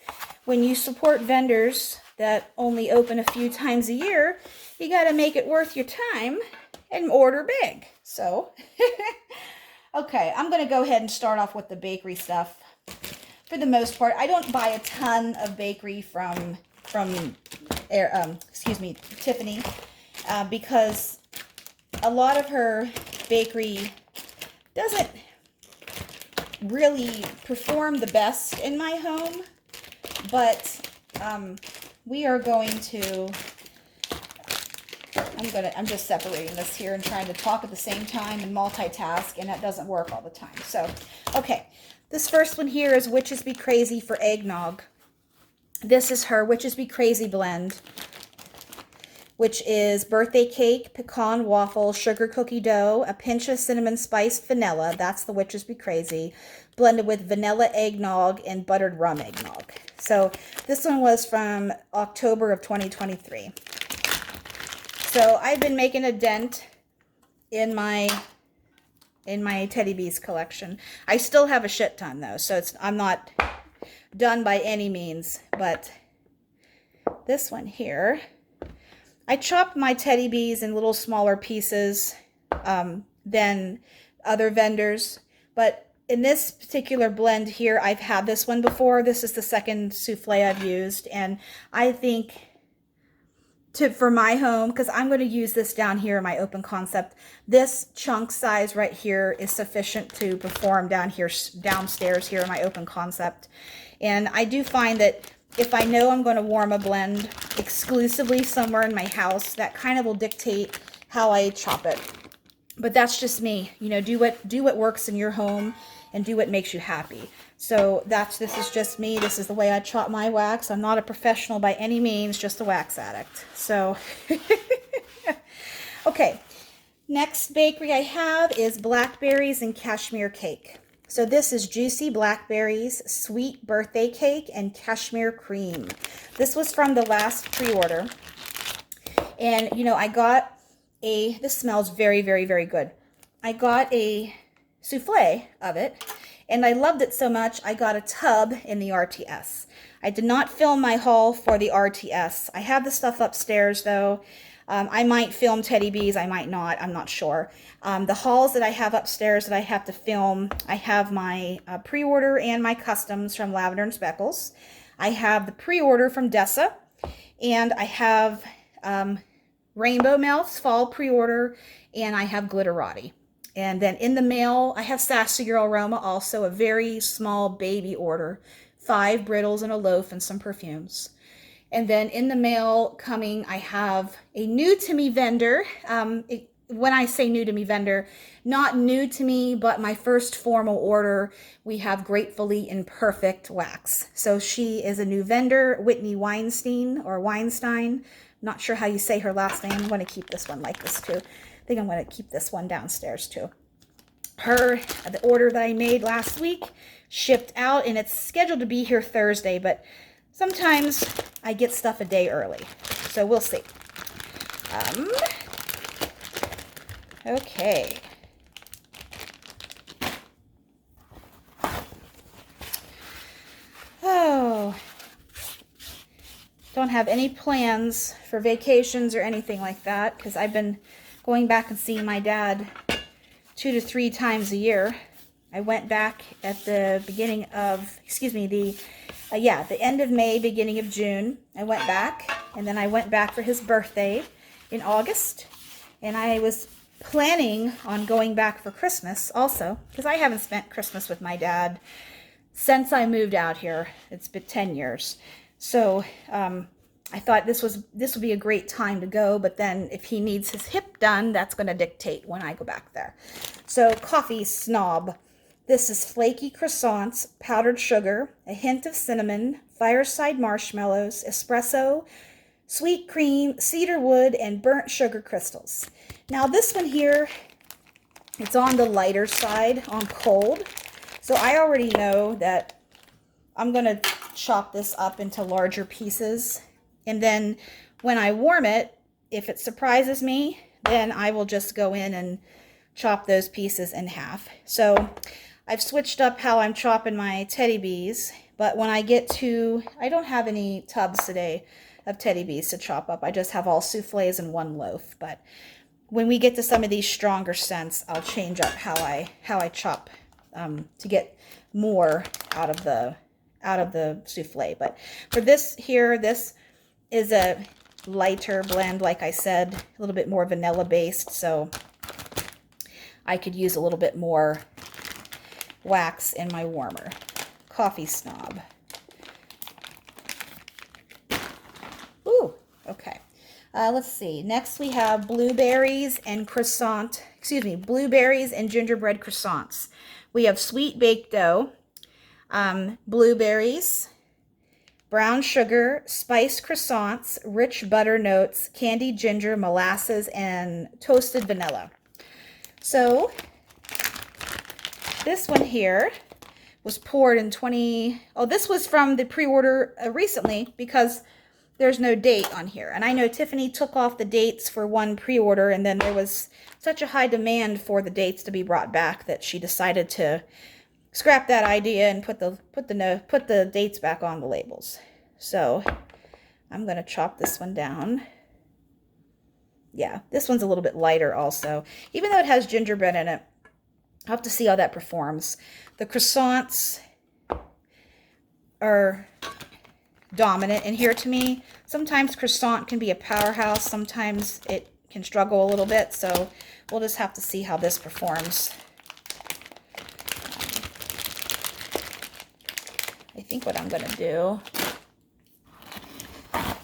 when you support vendors that only open a few times a year, you got to make it worth your time and order big. So, okay, I'm going to go ahead and start off with the bakery stuff. For the most part, I don't buy a ton of bakery from Tiffany, because a lot of her bakery doesn't really perform the best in my home, but we are going to, I'm just separating this here and trying to talk at the same time and multitask, and that doesn't work all the time. So, okay, this first one here is Witches Be Crazy for Eggnog. This is her Witches Be Crazy blend, which is birthday cake, pecan waffle, sugar cookie dough, a pinch of cinnamon spice vanilla, that's the Witches Be Crazy, blended with vanilla eggnog and buttered rum eggnog. So this one was from October of 2023. So I've been making a dent in my Teddy Bees collection. I still have a shit ton though, so I'm not done by any means, but this one here, I chopped my Teddy Bees in little smaller pieces than other vendors, but in this particular blend here, I've had this one before. This is the second souffle I've used, and I think for my home, because I'm going to use this down here in my open concept, this chunk size right here is sufficient to perform downstairs here in my open concept. And I do find that if I know I'm going to warm a blend exclusively somewhere in my house, that kind of will dictate how I chop it. But that's just me. You know, do what works in your home and do what makes you happy. So this is just me. This is the way I chop my wax. I'm not a professional by any means, just a wax addict. So, okay. Next bakery I have is blackberries and cashmere cake. So this is juicy blackberries, sweet birthday cake, and cashmere cream. This was from the last pre-order. And, you know, I got this smells very, very, very good. I got a souffle of it, and I loved it so much, I got a tub in the RTS. I did not film my haul for the RTS. I have the stuff upstairs, though. I might film Teddy Bees, I might not, I'm not sure. The hauls that I have upstairs that I have to film, I have my pre-order and my customs from Lavender and Speckles. I have the pre-order from Desa, and I have Rainbow Melts fall pre-order, and I have Glitterati. And then in the mail, I have Sassy Girl Aroma, also a very small baby order, 5 brittles and a loaf and some perfumes. And then in the mail coming, I have a new to me vendor. When I say new to me vendor, not new to me, but my first formal order, we have Gratefully Imperfect wax. So she is a new vendor, Whitney Weinstein or Weinstein. Not sure how you say her last name. I'm going to keep this one like this too. I think I'm going to keep this one downstairs too. The order that I made last week shipped out, and it's scheduled to be here Thursday, but sometimes I get stuff a day early, so we'll see. Okay. Oh, don't have any plans for vacations or anything like that, because I've been going back and seeing my dad 2 to 3 times a year. I went back at the beginning of, the end of May, beginning of June. I went back, and then I went back for his birthday in August. And I was planning on going back for Christmas also, because I haven't spent Christmas with my dad since I moved out here. It's been 10 years. So I thought this would be a great time to go, but then if he needs his hip done, that's going to dictate when I go back there. So Coffee Snob. This is flaky croissants, powdered sugar, a hint of cinnamon, fireside marshmallows, espresso, sweet cream, cedar wood, and burnt sugar crystals. Now this one here, it's on the lighter side, on cold. So I already know that I'm going to chop this up into larger pieces. And then when I warm it, if it surprises me, then I will just go in and chop those pieces in half. So I've switched up how I'm chopping my Teddy Bees, but when I get to, I don't have any tubs today of Teddy Bees to chop up. I just have all souffles and 1 loaf. But when we get to some of these stronger scents, I'll change up how I chop to get more out of the souffle. But for this here, this is a lighter blend, like I said, a little bit more vanilla based, so I could use a little bit more wax in my warmer. Coffee Snob. Ooh, okay. Let's see. Next we have blueberries and blueberries and gingerbread croissants. We have sweet baked dough, blueberries, brown sugar, spiced croissants, rich butter notes, candied ginger, molasses, and toasted vanilla. So this one here was poured in this was from the pre-order recently, because there's no date on here. And I know Tiffany took off the dates for one pre-order, and then there was such a high demand for the dates to be brought back that she decided to scrap that idea and put the dates back on the labels. So I'm going to chop this one down. Yeah, this one's a little bit lighter also, even though it has gingerbread in it. I'll have to see how that performs. The croissants are dominant in here to me. Sometimes croissant can be a powerhouse. Sometimes it can struggle a little bit. So we'll just have to see how this performs. I think think what I'm going to do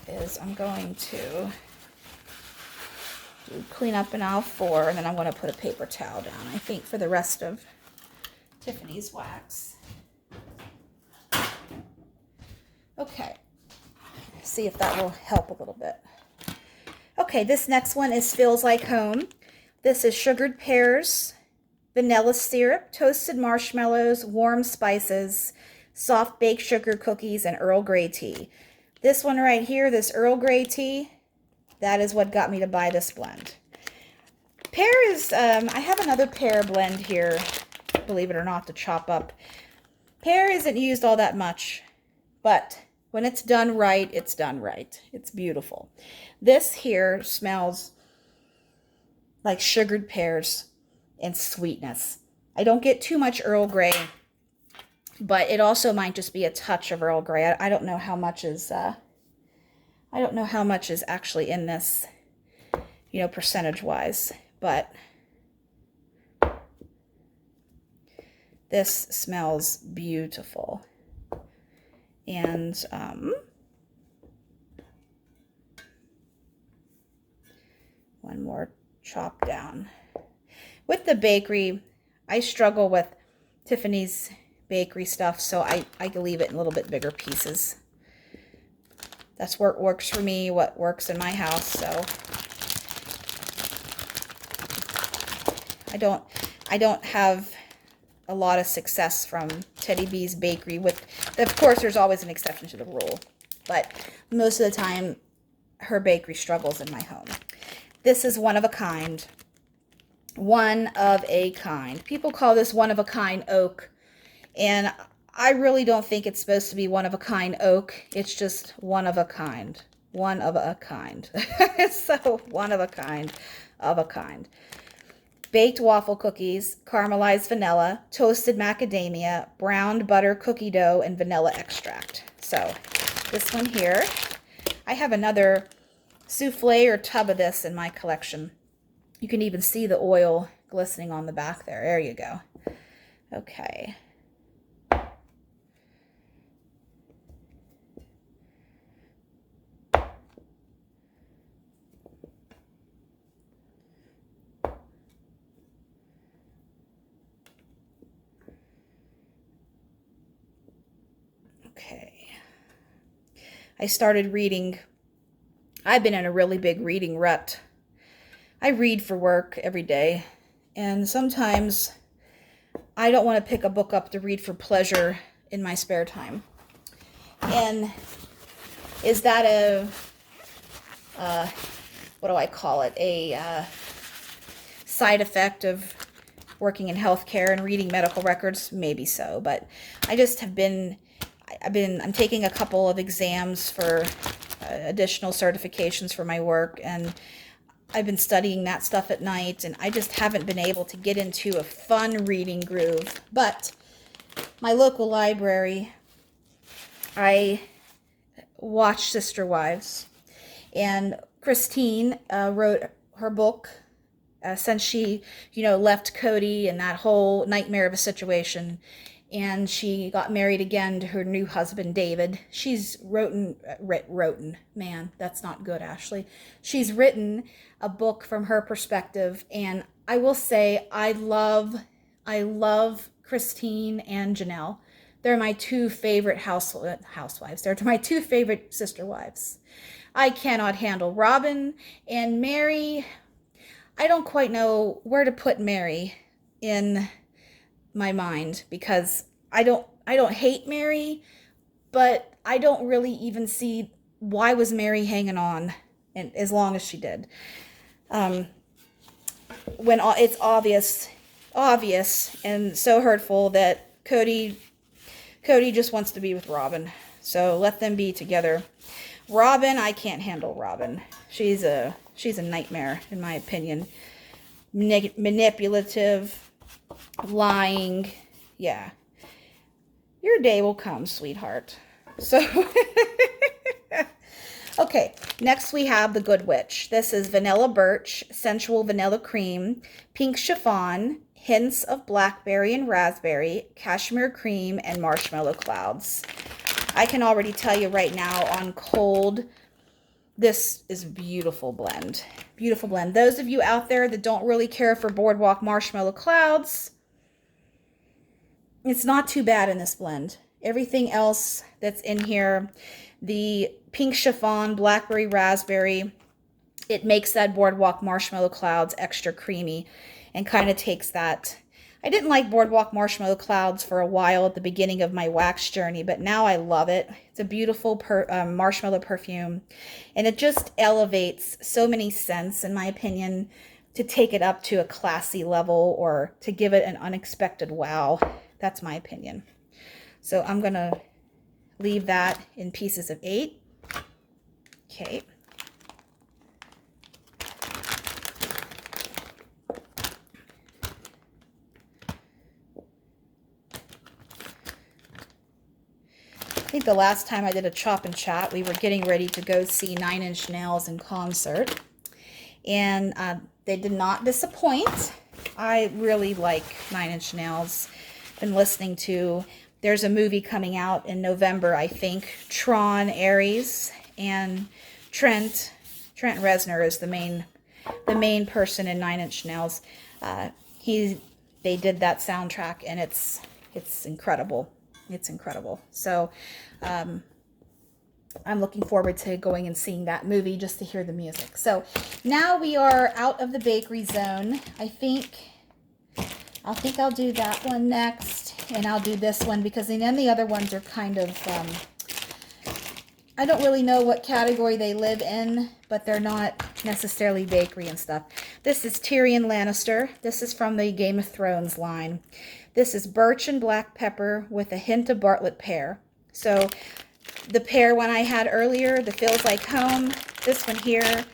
is I'm going to clean up in aisle 4, and then I'm going to put a paper towel down, I think, for the rest of Tiffany's wax. Okay, see if that will help a little bit. Okay, this next one is Feels Like Home. This is sugared pears, vanilla syrup, toasted marshmallows, warm spices, soft baked sugar cookies, and Earl Grey tea. This one right here, this Earl Grey tea, that is what got me to buy this blend. Pear is, I have another pear blend here, believe it or not, to chop up. Pear isn't used all that much, but when it's done right, it's done right. It's beautiful. This here smells like sugared pears and sweetness. I don't get too much Earl Grey, but it also might just be a touch of Earl Grey. I don't know how much is actually in this, you know, percentage-wise, but this smells beautiful. And one more chop down. With the bakery, I struggle with Tiffany's bakery stuff, so I leave it in a little bit bigger pieces. That's what works for me, what works in my house. So I don't have a lot of success from Teddy B's bakery. Of course, there's always an exception to the rule, but most of the time, her bakery struggles in my home. This is one of a kind. One of a kind. People call this one of a kind oak, and I really don't think it's supposed to be one of a kind oak. It's just one of a kind. One of a kind. So, one of a kind. Of a kind. Baked waffle cookies, caramelized vanilla, toasted macadamia, browned butter cookie dough, and vanilla extract. So, this one here. I have another souffle or tub of this in my collection. You can even see the oil glistening on the back there. There you go. Okay. Okay. I started reading. I've been in a really big reading rut. I read for work every day, and sometimes I don't want to pick a book up to read for pleasure in my spare time. And is that what do I call it? A side effect of working in healthcare and reading medical records? Maybe so, but I just have been, I'm taking a couple of exams for additional certifications for my work, and I've been studying that stuff at night, and I just haven't been able to get into a fun reading groove. But my local library, I watched Sister Wives, and Christine wrote her book since she, left Cody and that whole nightmare of a situation, and she got married again to her new husband, David. She's written, man, that's not good, Ashley. She's written a book from her perspective, and I will say I love Christine and Janelle. They're my two favorite housewives. They're my two favorite sister wives. I cannot handle Robin and Mary. I don't quite know where to put Mary in my mind, because I don't hate Mary, but I don't really even see why was Mary hanging on and as long as she did. When it's obvious and so hurtful that Cody just wants to be with Robin. So let them be together. Robin, I can't handle Robin. She's a nightmare, in my opinion. Manipulative, lying. Yeah. Your day will come, sweetheart. So, okay. Next we have the Good Witch. This is vanilla birch, sensual vanilla cream, pink chiffon, hints of blackberry and raspberry, cashmere cream, and marshmallow clouds. I can already tell you right now on cold, this is a beautiful blend. Beautiful blend. Those of you out there that don't really care for Boardwalk Marshmallow Clouds, it's not too bad in this blend. Everything else that's in here, the pink chiffon, blackberry, raspberry, it makes that Boardwalk Marshmallow Clouds extra creamy and kind of takes that. I didn't like Boardwalk Marshmallow Clouds for a while at the beginning of my wax journey, but now I love it. It's a beautiful marshmallow perfume, and it just elevates so many scents, in my opinion, to take it up to a classy level or to give it an unexpected wow. That's my opinion. So I'm going to leave that in pieces of 8. Okay. I think the last time I did a chop and chat, we were getting ready to go see 9 Inch Nails in concert, and they did not disappoint. I really like 9 Inch Nails. Been listening to, there's a movie coming out in November, I think, Tron Ares, and Trent Reznor is the main person in 9 Inch Nails. They did that soundtrack, and it's incredible. It's incredible. So I'm looking forward to going and seeing that movie just to hear the music. So now we are out of the bakery zone. I think I'll do that one next, and I'll do this one because then the other ones are kind of, I don't really know what category they live in, but they're not necessarily bakery and stuff. This is Tyrion Lannister. This is from the Game of Thrones line. This is birch and black pepper with a hint of Bartlett pear. So the pear one I had earlier, the Feels Like Home, this one here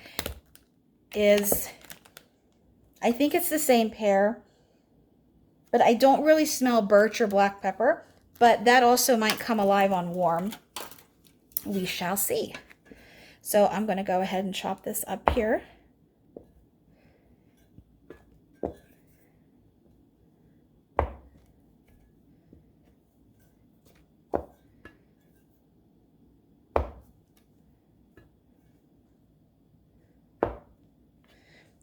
is, I think it's the same pear, but I don't really smell birch or black pepper, but that also might come alive on warm. We shall see. So I'm going to go ahead and chop this up here.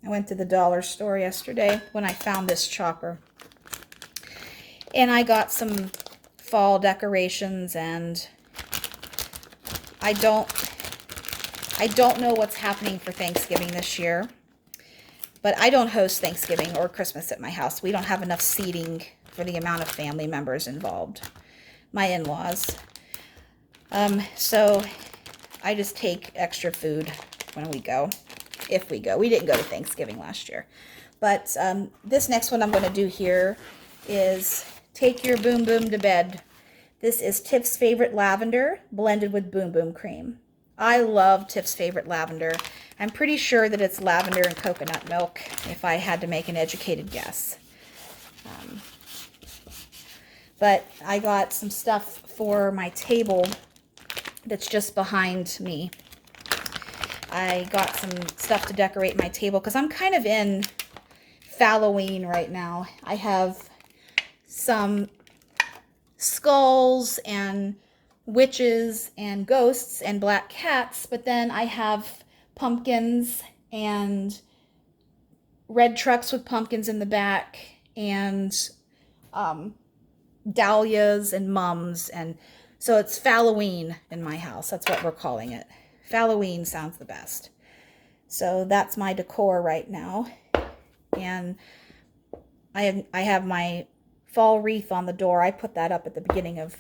I went to the dollar store yesterday when I found this chopper, and I got some fall decorations, and I don't know what's happening for Thanksgiving this year, but I don't host Thanksgiving or Christmas at my house. We don't have enough seating for the amount of family members involved, my in-laws. So I just take extra food when we go. If we go. We didn't go to Thanksgiving last year. But this next one I'm going to do here is Take Your Boom Boom to Bed. This is Tiff's Favorite Lavender blended with Boom Boom Cream. I love Tiff's Favorite Lavender. I'm pretty sure that it's lavender and coconut milk if I had to make an educated guess. But I got some stuff for my table that's just behind me. I got some stuff to decorate my table because I'm kind of in Halloween right now. I have some skulls and witches and ghosts and black cats, but then I have pumpkins and red trucks with pumpkins in the back and dahlias and mums, and so it's Halloween in my house. That's what we're calling it. Halloween sounds the best. So that's my decor right now. And I have my fall wreath on the door. I put that up at the beginning of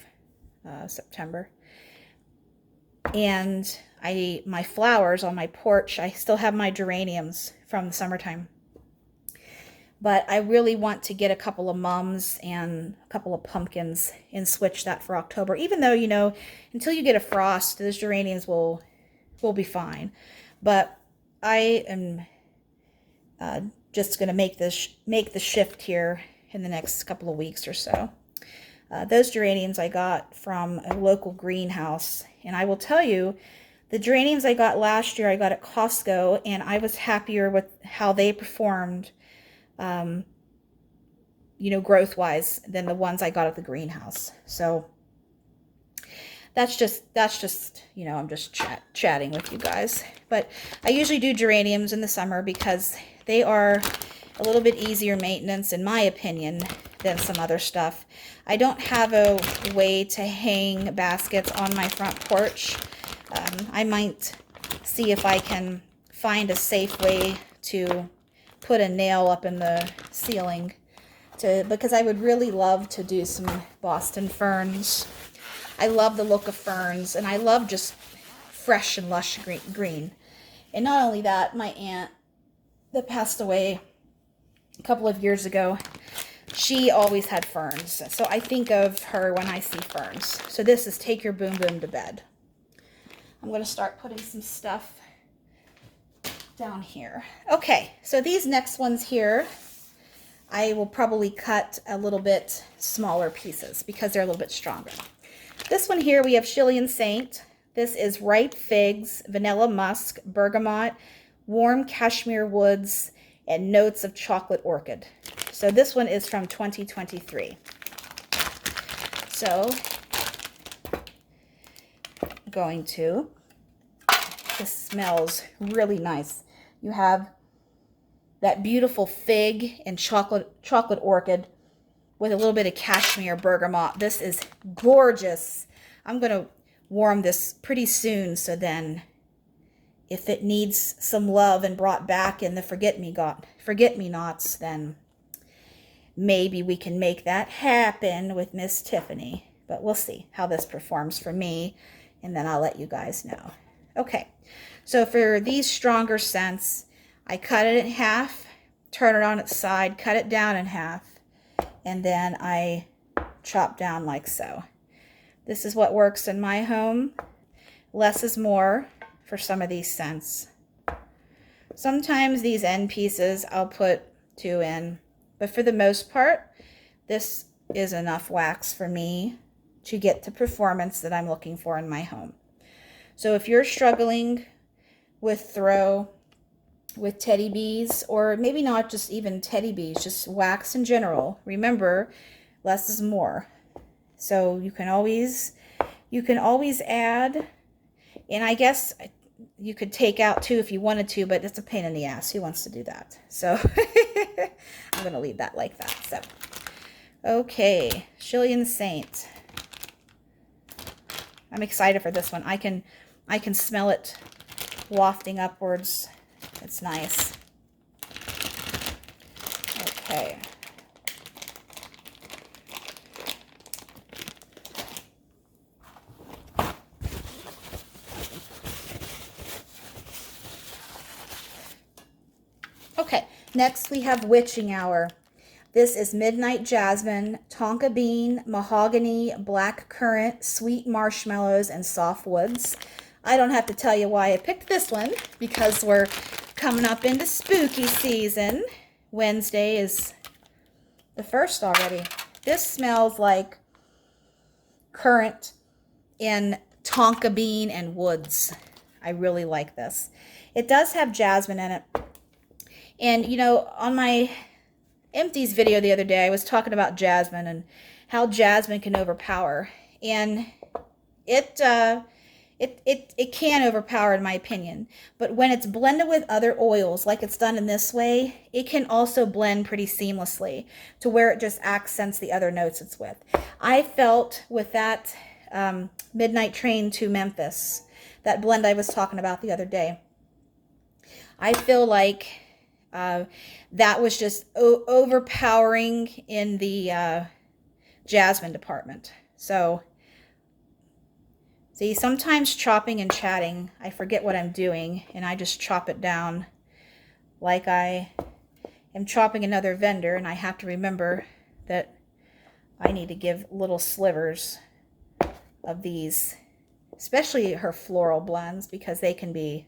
September. And my flowers on my porch, I still have my geraniums from the summertime. But I really want to get a couple of mums and a couple of pumpkins and switch that for October. Even though, you know, until you get a frost, those geraniums will be fine. But I am just going to make the shift here in the next couple of weeks or so. Those geraniums I got from a local greenhouse, and I will tell you, the geraniums I got last year I got at Costco, and I was happier with how they performed, you know, growth-wise than the ones I got at the greenhouse. So that's just, you know, I'm just chatting with you guys. But I usually do geraniums in the summer because they are a little bit easier maintenance, in my opinion, than some other stuff. I don't have a way to hang baskets on my front porch. I might see if I can find a safe way to put a nail up in the ceiling because I would really love to do some Boston ferns. I love the look of ferns, and I love just fresh and lush green. And not only that, my aunt that passed away a couple of years ago, she always had ferns. So I think of her when I see ferns. So this is Take Your Boom Boom to Bed. I'm going to start putting some stuff down here. Okay, so these next ones here, I will probably cut a little bit smaller pieces because they're a little bit stronger. This one here, we have Chilean Saint. This is ripe figs, vanilla musk, bergamot, warm cashmere woods, and notes of chocolate orchid. So this one is from 2023. So I'm going to, this smells really nice. You have that beautiful fig and chocolate orchid with a little bit of cashmere bergamot. This is gorgeous. I'm going to warm this pretty soon, so then if it needs some love and brought back in the forget-me-nots, then maybe we can make that happen with Miss Tiffany. But we'll see how this performs for me, and then I'll let you guys know. Okay, so for these stronger scents, I cut it in half, turn it on its side, cut it down in half, and then I chop down like so. This is what works in my home. Less is more for some of these scents. Sometimes these end pieces I'll put 2 in, but for the most part, this is enough wax for me to get the performance that I'm looking for in my home. So if you're struggling with throw, with teddy bees, or maybe not just even teddy bees, just wax in general, remember, less is more. So you can always add, and I guess you could take out too if you wanted to, but it's a pain in the ass. Who wants to do that? So I'm going to leave that like that. So, okay, Chilean Saint. I'm excited for this one. I can smell it wafting upwards. It's nice. Okay. Okay, next we have Witching Hour. This is Midnight Jasmine, Tonka Bean, Mahogany, Black Currant, Sweet Marshmallows, and Soft Woods. I don't have to tell you why I picked this one, because we're coming up into spooky season. Wednesday is the 1st already. This smells like currant and Tonka Bean and woods. I really like this. It does have jasmine in it. And, you know, on my empties video the other day, I was talking about jasmine and how jasmine can overpower. And it can overpower, in my opinion. But when it's blended with other oils, like it's done in this way, it can also blend pretty seamlessly to where it just accents the other notes it's with. I felt with that Midnight Train to Memphis, that blend I was talking about the other day, I feel like that was just overpowering in the jasmine department. So, see, sometimes chopping and chatting, I forget what I'm doing, and I just chop it down like I am chopping another vendor, and I have to remember that I need to give little slivers of these, especially her floral blends, because they can be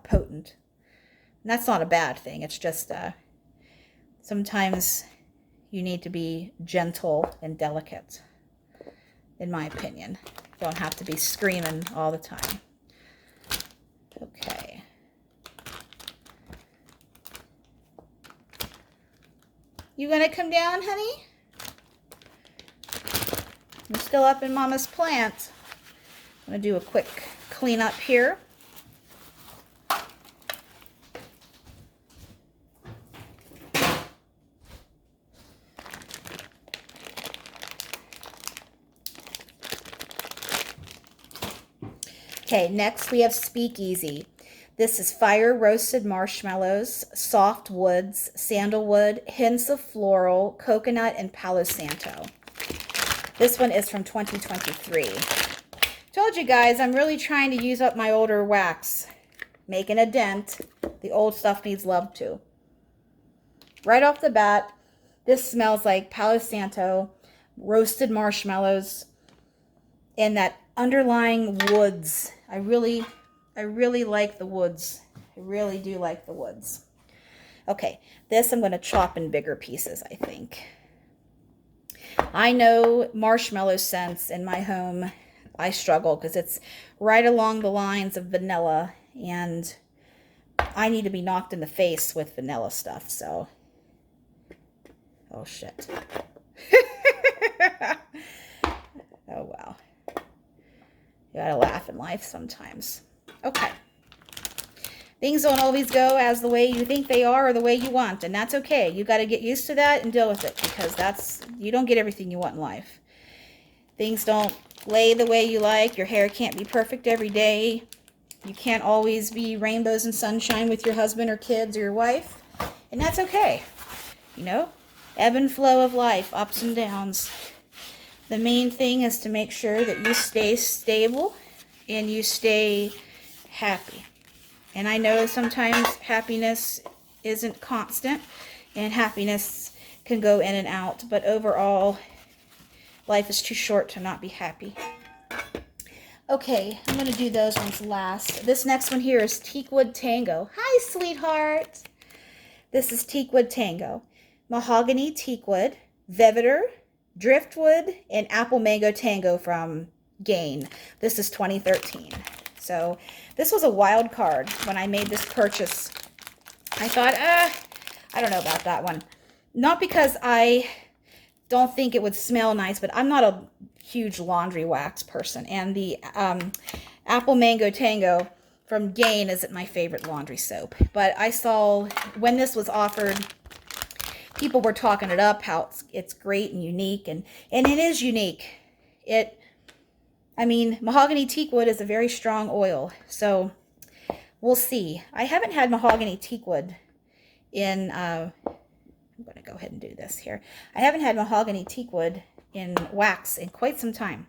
potent. And that's not a bad thing. It's just sometimes you need to be gentle and delicate, in my opinion. Don't have to be screaming all the time. Okay. You gonna come down, honey? I'm still up in Mama's plant. I'm going to do a quick cleanup here. Okay, next we have Speakeasy. This is fire roasted marshmallows, soft woods, sandalwood, hints of floral, coconut, and Palo Santo. This one is from 2023. Told you guys, I'm really trying to use up my older wax. Making a dent. The old stuff needs love too. Right off the bat, this smells like Palo Santo, roasted marshmallows, and that underlying woods. I really like the woods. I really do like the woods. Okay, this I'm going to chop in bigger pieces, I think. I know marshmallow scents in my home, I struggle because it's right along the lines of vanilla, and I need to be knocked in the face with vanilla stuff, so. Oh, shit. Oh, wow. You gotta laugh in life sometimes. Okay. Things don't always go as the way you think they are or the way you want, and that's okay. You gotta get used to that and deal with it, because you don't get everything you want in life. Things don't lay the way you like. Your hair can't be perfect every day. You can't always be rainbows and sunshine with your husband or kids or your wife, and that's okay. You know, ebb and flow of life, ups and downs. The main thing is to make sure that you stay stable and you stay happy. And I know sometimes happiness isn't constant and happiness can go in and out, but overall, life is too short to not be happy. Okay, I'm going to do those ones last. This next one here is Teakwood Tango. Hi, sweetheart. This is Teakwood Tango. Mahogany Teakwood, Vetiver, Driftwood, and Apple Mango Tango from Gain. This is 2013. So this was a wild card when I made this purchase. I thought, I don't know about that one. Not because I don't think it would smell nice, but I'm not a huge laundry wax person. And the Apple Mango Tango from Gain isn't my favorite laundry soap. But I saw when this was offered, people were talking it up, how it's great and unique, and it is unique. I mean, mahogany teakwood is a very strong oil, so we'll see. I haven't had mahogany teakwood in, I'm going to go ahead and do this here. I haven't had mahogany teakwood in wax in quite some time.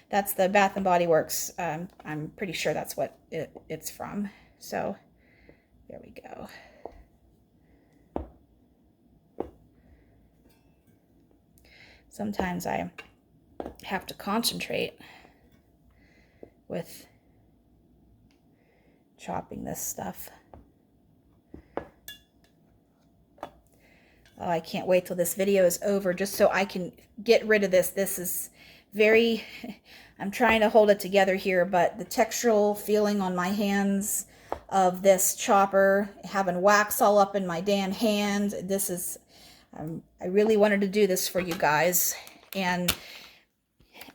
That's the Bath & Body Works. I'm pretty sure that's what it's from. So, there we go. Sometimes I have to concentrate with chopping this stuff. Oh, I can't wait till this video is over just so I can get rid of this. This is very, I'm trying to hold it together here, but the textural feeling on my hands of this chopper, having wax all up in my damn hand, this is, I really wanted to do this for you guys, and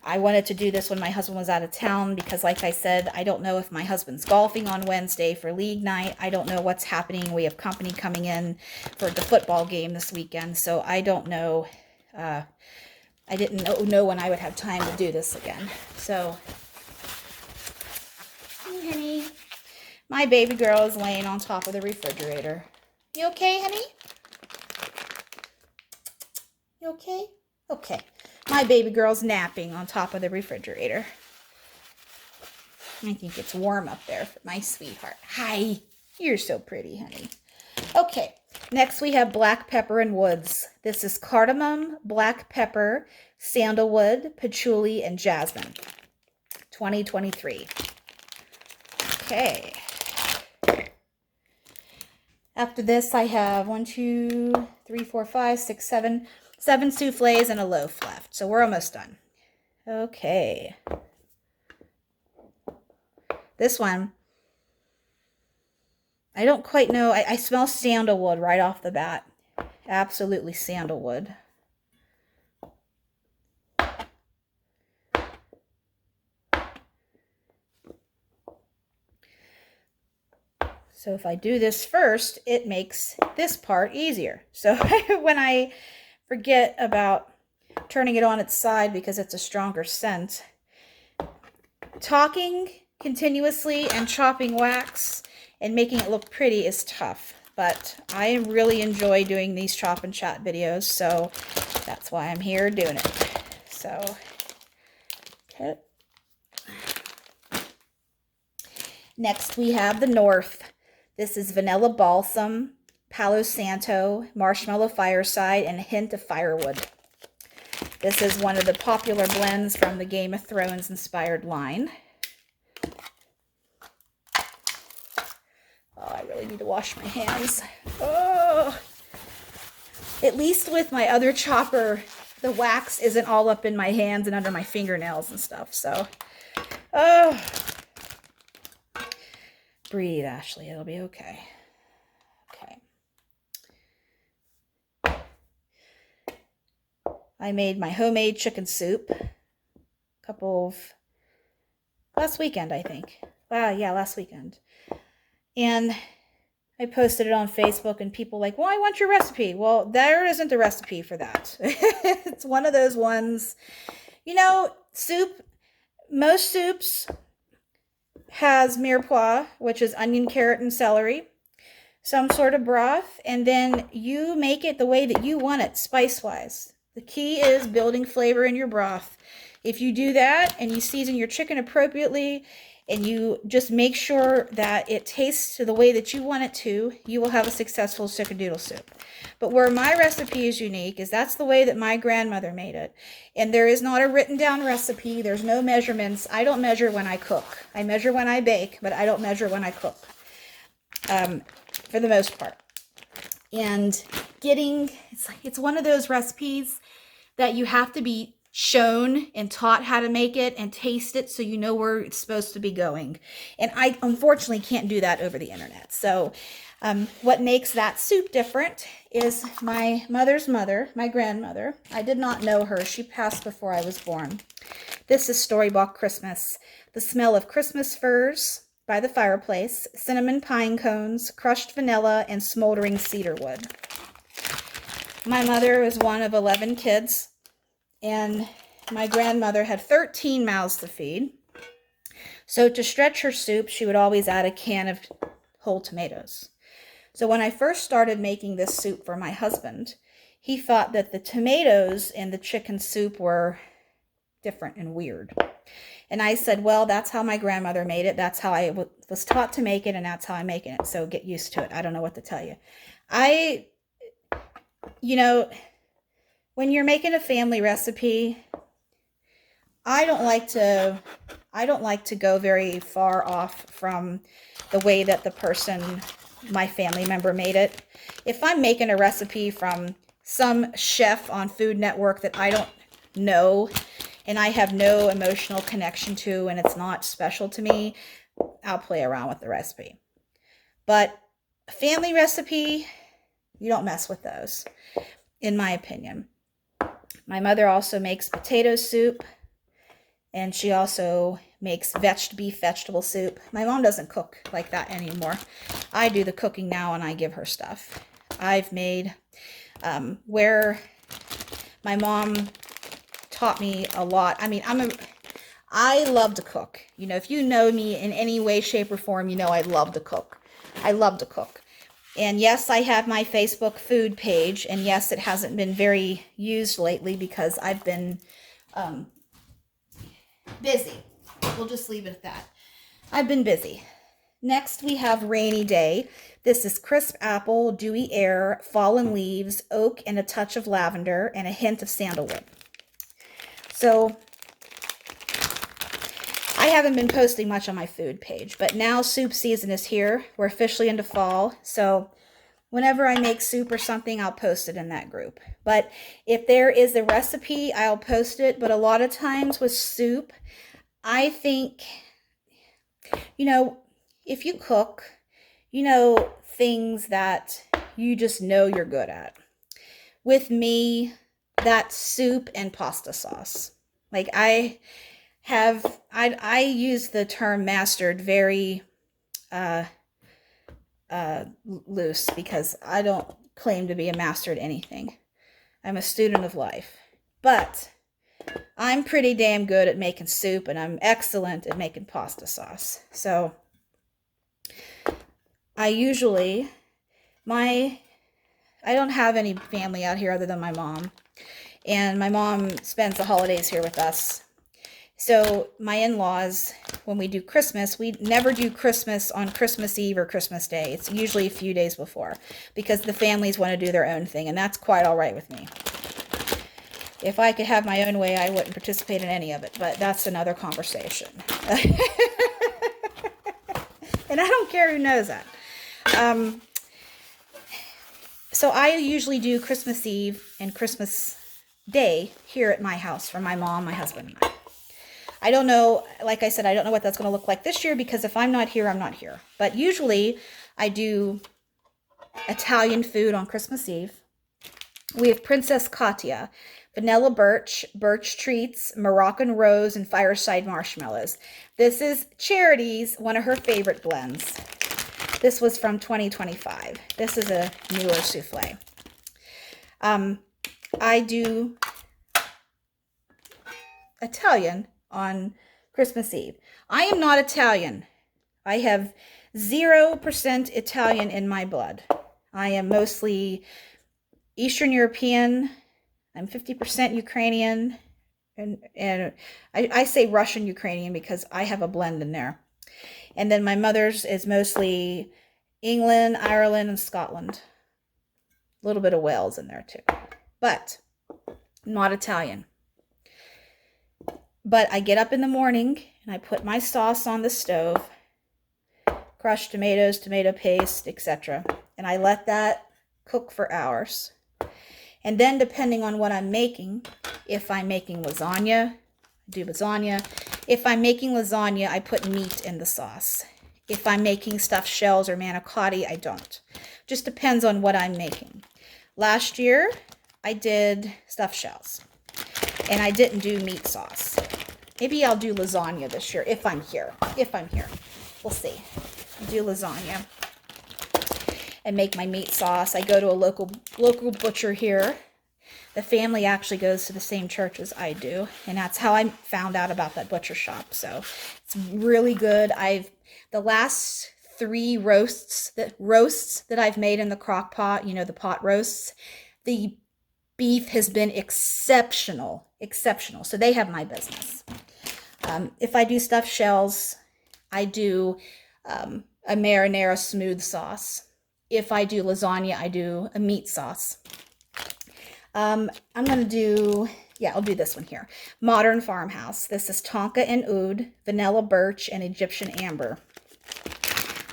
I wanted to do this when my husband was out of town because, like I said, I don't know if my husband's golfing on Wednesday for league night. I don't know what's happening. We have company coming in for the football game this weekend, so I don't know. I didn't know when I would have time to do this again. So, hey, honey. My baby girl is laying on top of the refrigerator. You okay, honey? You okay? Okay. My baby girl's napping on top of the refrigerator. I think it's warm up there for my sweetheart. Hi. You're so pretty, honey. Okay. Next we have black pepper and woods. This is cardamom, black pepper, sandalwood, patchouli, and jasmine. 2023. Okay. After this, I have 1, 2, 3, 4, 5, 6, 7 souffles and a loaf left. So we're almost done. Okay. This one, I don't quite know. I smell sandalwood right off the bat. Absolutely sandalwood. So if I do this first, it makes this part easier. So when I forget about turning it on its side because it's a stronger scent, talking continuously and chopping wax and making it look pretty is tough. But I really enjoy doing these chop and chat videos, so that's why I'm here doing it. So, okay. Next we have the North. This is vanilla balsam, palo santo, marshmallow fireside, and a hint of firewood. This is one of the popular blends from the Game of Thrones inspired line. Oh, I really need to wash my hands. Oh, at least with my other chopper, the wax isn't all up in my hands and under my fingernails and stuff. So, oh, breathe, Ashley. It'll be okay. Okay. I made my homemade chicken soup last weekend, I think. Wow, yeah, last weekend. And I posted it on Facebook and people like, well, I want your recipe. Well, there isn't a recipe for that. It's one of those ones, you know, most soups has mirepoix, which is onion, carrot, and celery, some sort of broth, and then you make it the way that you want it, spice-wise. The key is building flavor in your broth. If you do that and you season your chicken appropriately, and you just make sure that it tastes to the way that you want it to, you will have a successful chickadoodle soup. But where my recipe is unique is that's the way that my grandmother made it. And there is not a written down recipe. There's no measurements. I don't measure when I cook. I measure when I bake, but I don't measure when I cook, for the most part. And it's one of those recipes that you have to be shown and taught how to make it and taste it so you know where it's supposed to be going. And I unfortunately can't do that over the internet. So what makes that soup different is my mother's mother, my grandmother. I did not know her. She passed before I was born. This is Storybook Christmas. The smell of Christmas furs by the fireplace, cinnamon pine cones, crushed vanilla, and smoldering cedar wood. My mother was one of 11 kids. And my grandmother had 13 mouths to feed. So to stretch her soup, she would always add a can of whole tomatoes. So when I first started making this soup for my husband, he thought that the tomatoes in the chicken soup were different and weird. And I said, well, that's how my grandmother made it. That's how I was taught to make it, and that's how I'm making it. So get used to it. I don't know what to tell you. When you're making a family recipe, I don't like to go very far off from the way that my family member made it. If I'm making a recipe from some chef on Food Network that I don't know and I have no emotional connection to and it's not special to me, I'll play around with the recipe. But a family recipe, you don't mess with those, in my opinion. My mother also makes potato soup, and she also makes beef vegetable soup. My mom doesn't cook like that anymore. I do the cooking now, and I give her stuff. I've made, where my mom taught me a lot. I mean, I love to cook. You know, if you know me in any way, shape, or form, you know I love to cook. I love to cook. And yes, I have my Facebook food page, and yes, it hasn't been very used lately because I've been busy. We'll just leave it at that. I've been busy. Next, we have Rainy Day. This is crisp apple, dewy air, fallen leaves, oak, and a touch of lavender, and a hint of sandalwood. So, I haven't been posting much on my food page, but now soup season is here. We're officially into fall, so whenever I make soup or something, I'll post it in that group. But if there is a recipe, I'll post it. But a lot of times with soup, I think, if you cook, things that you just know you're good at. With me, that's soup and pasta sauce. Like I use the term mastered very loose because I don't claim to be a master at anything. I'm a student of life. But I'm pretty damn good at making soup, and I'm excellent at making pasta sauce. So I usually, I don't have any family out here other than my mom. And my mom spends the holidays here with us. So my in-laws, when we do Christmas, we never do Christmas on Christmas Eve or Christmas Day. It's usually a few days before because the families want to do their own thing, and that's quite all right with me. If I could have my own way, I wouldn't participate in any of it, but that's another conversation. And I don't care who knows that. So I usually do Christmas Eve and Christmas Day here at my house for my mom, my husband, and I. I don't know, like I said, I don't know what that's going to look like this year because if I'm not here, I'm not here. But usually I do Italian food on Christmas Eve. We have Princess Katia, vanilla birch, birch treats, Moroccan rose, and fireside marshmallows. This is Charity's, one of her favorite blends. This was from 2025. This is a newer souffle. I do Italian on Christmas Eve. I am not Italian. I have 0% Italian in my blood. I am mostly Eastern European. I'm 50% Ukrainian. And I say Russian Ukrainian because I have a blend in there. And then my mother's is mostly England, Ireland, and Scotland. A little bit of Wales in there too. But I'm not Italian. But I get up in the morning and I put my sauce on the stove, crushed tomatoes, tomato paste, etc. And I let that cook for hours. And then depending on what I'm making, if I'm making lasagna, I do lasagna. If I'm making lasagna, I put meat in the sauce. If I'm making stuffed shells or manicotti, I don't. Just depends on what I'm making. Last year, I did stuffed shells. And I didn't do meat sauce. Maybe I'll do lasagna this year if I'm here. We'll see. I'll do lasagna and make my meat sauce. I go to a local butcher here. The family actually goes to the same church as I do, and that's how I found out about that butcher shop. So it's really good. The last 3 roasts that I've made in the crock pot, you know, the pot roasts, the beef has been exceptional. So they have my business. If I do stuffed shells, I do a marinara smooth sauce. If I do lasagna, I do a meat sauce. I'm going to do, I'll do this one here. Modern Farmhouse. This is tonka and oud, vanilla birch, and Egyptian amber.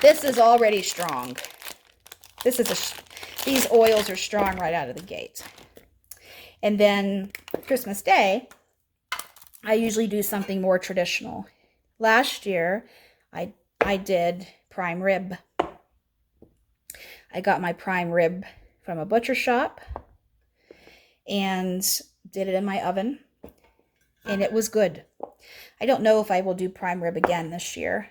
This is already strong. These oils are strong right out of the gate. And then Christmas Day, I usually do something more traditional. Last year, I did prime rib. I got my prime rib from a butcher shop and did it in my oven, and it was good. I don't know if I will do prime rib again this year.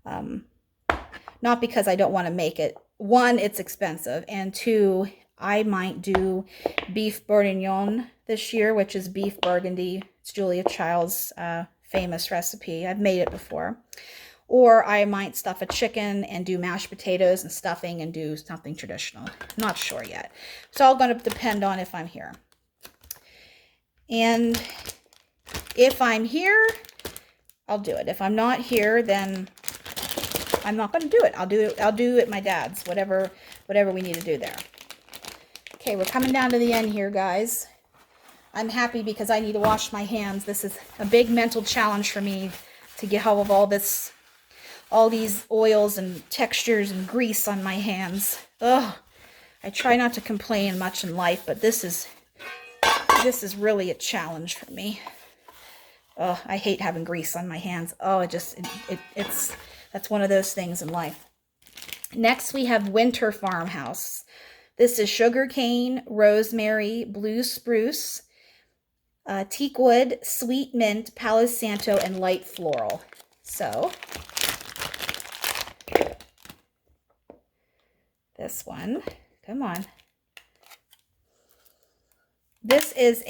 Not because I don't want to make it. 1, it's expensive, and 2, I might do beef bourguignon this year, which is beef burgundy. It's Julia Child's famous recipe. I've made it before. Or I might stuff a chicken and do mashed potatoes and stuffing and do something traditional. Not sure yet. It's all going to depend on if I'm here. And if I'm here, I'll do it. If I'm not here, then I'm not going to do it. I'll do it at my dad's, whatever we need to do there. Okay, we're coming down to the end here, guys. I'm happy because I need to wash my hands. This is a big mental challenge for me to get hold of all these oils and textures and grease on my hands. Ugh. I try not to complain much in life, but this is really a challenge for me. Oh, I hate having grease on my hands. Oh, that's one of those things in life. Next, we have Winter Farmhouse. This is sugarcane, rosemary, blue spruce, teakwood, sweet mint, palo santo, and light floral. So This one, come on. This is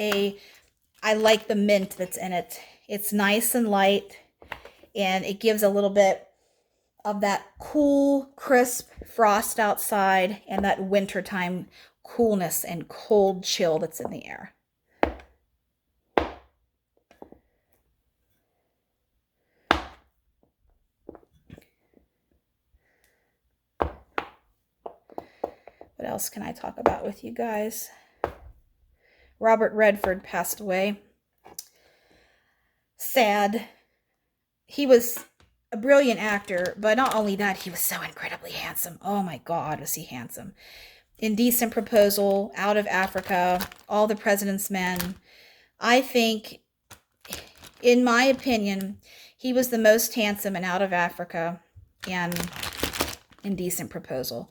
I like the mint that's in it. It's nice and light, and it gives a little bit of that cool, crisp frost outside and that wintertime coolness and cold chill that's in the air. What else can I talk about with you guys? Robert Redford passed away. Sad. He was a brilliant actor, but not only that, he was so incredibly handsome. Oh my God, was he handsome. Indecent Proposal, Out of Africa, All the President's Men. I think, in my opinion, he was the most handsome in Out of Africa and Indecent Proposal.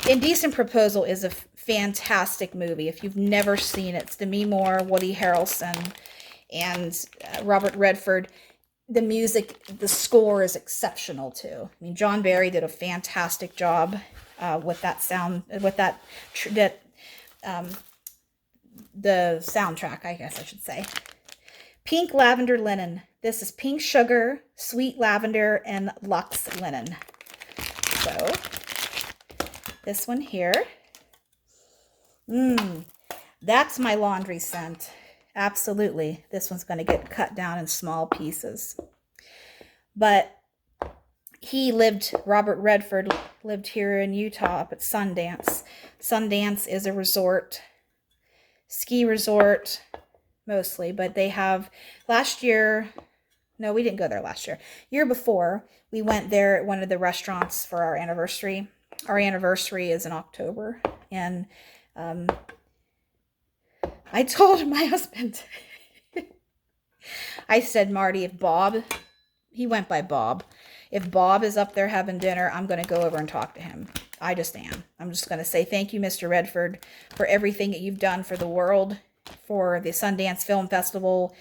Indecent Proposal is a fantastic movie. If you've never seen it, it's Demi Moore, Woody Harrelson, and Robert Redford. The music, the score is exceptional too. I mean, John Barry did a fantastic job with that sound, with the soundtrack, I guess I should say. Pink Lavender Linen. This is pink sugar, sweet lavender, and luxe linen. So, this one here. That's my laundry scent. Absolutely. This one's going to get cut down in small pieces. But Robert Redford lived here in Utah up at Sundance. Sundance is a resort, ski resort mostly, but they have last year, no, we didn't go there last year. Year before, we went there at one of the restaurants for our anniversary. Our anniversary is in October, and I told my husband, I said, Marty, if Bob, he went by Bob, if Bob is up there having dinner, I'm going to go over and talk to him. I just am. I'm just going to say thank you, Mr. Redford, for everything that you've done for the world, for the Sundance Film Festival,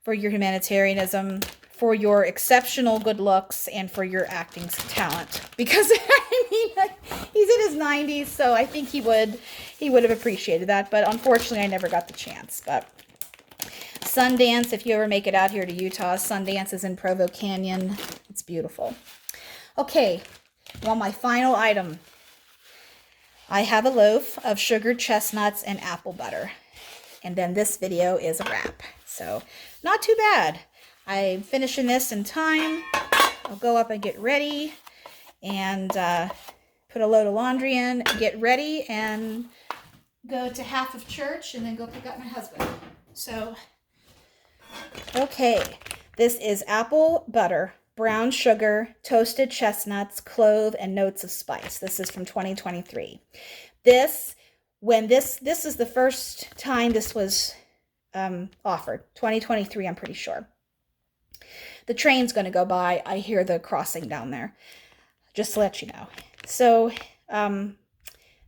for your humanitarianism, for your exceptional good looks, and for your acting talent. Because, I mean, he's in his 90s, so I think he would have appreciated that. But unfortunately, I never got the chance. But Sundance, if you ever make it out here to Utah, Sundance is in Provo Canyon. It's beautiful. Okay, well, my final item. I have a loaf of sugared chestnuts and apple butter. And then this video is a wrap. So, not too bad. I'm finishing this in time. I'll go up and get ready and put a load of laundry in, get ready, and go to half of church and then go pick up my husband. So, okay. This is apple butter, brown sugar, toasted chestnuts, clove, and notes of spice. This is from 2023. This is the first time this was offered. 2023, I'm pretty sure. The train's going to go by. I hear the crossing down there. Just to let you know. So,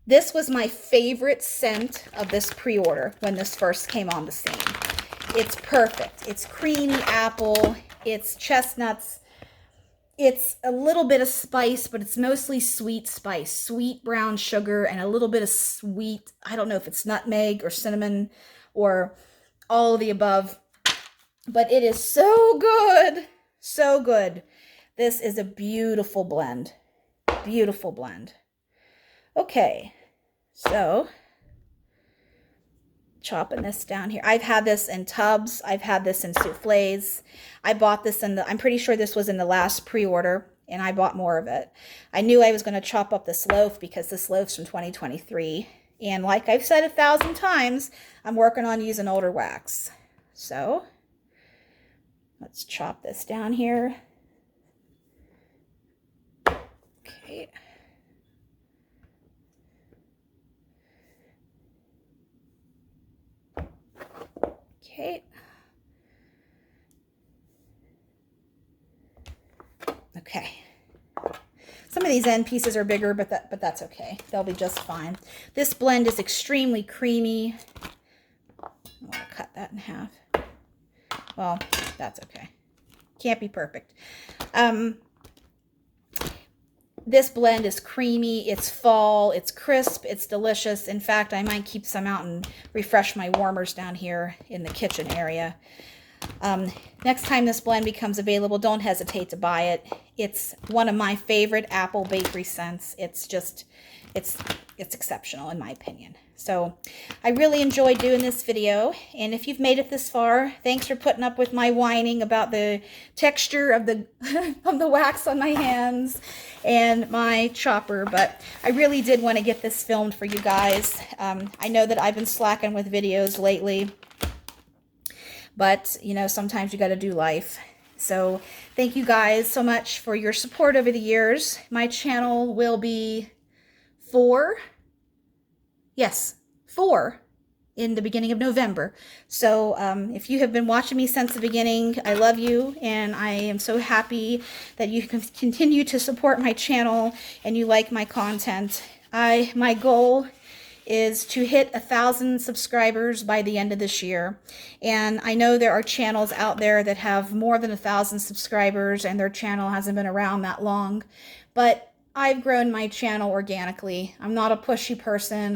this was my favorite scent of this pre-order when this first came on the scene. It's perfect. It's creamy apple. It's chestnuts. It's a little bit of spice, but it's mostly sweet spice. Sweet brown sugar and a little bit of sweet, I don't know if it's nutmeg or cinnamon or all of the above. But it is so good. So good. This is a beautiful blend. Beautiful blend. Okay. So, chopping this down here. I've had this in tubs. I've had this in soufflés. I bought this I'm pretty sure this was in the last pre-order, and I bought more of it. I knew I was going to chop up this loaf because this loaf's from 2023. And like I've said 1,000 times, I'm working on using older wax. So, let's chop this down here. Okay. Okay. Okay. Some of these end pieces are bigger, but that's okay. They'll be just fine. This blend is extremely creamy. I want to cut that in half. Well, that's okay. Can't be perfect. this blend is creamy, it's fall, it's crisp, it's delicious. In fact, I might keep some out and refresh my warmers down here in the kitchen area. Next time this blend becomes available, don't hesitate to buy it. It's one of my favorite apple bakery scents. It's just, it's exceptional in my opinion. So I really enjoyed doing this video, and if you've made it this far, thanks for putting up with my whining about the texture of the of the wax on my hands and my chopper. But I really did want to get this filmed for you guys. I know that I've been slacking with videos lately, but you know, sometimes you got to do life. So thank you guys so much for your support over the years. My channel will be 4 in the beginning of November. So if you have been watching me since the beginning, I love you, and I am so happy that you can continue to support my channel and you like my content. My goal is to hit 1,000 subscribers by the end of this year. And I know there are channels out there that have more than 1,000 subscribers and their channel hasn't been around that long, but I've grown my channel organically. I'm not a pushy person.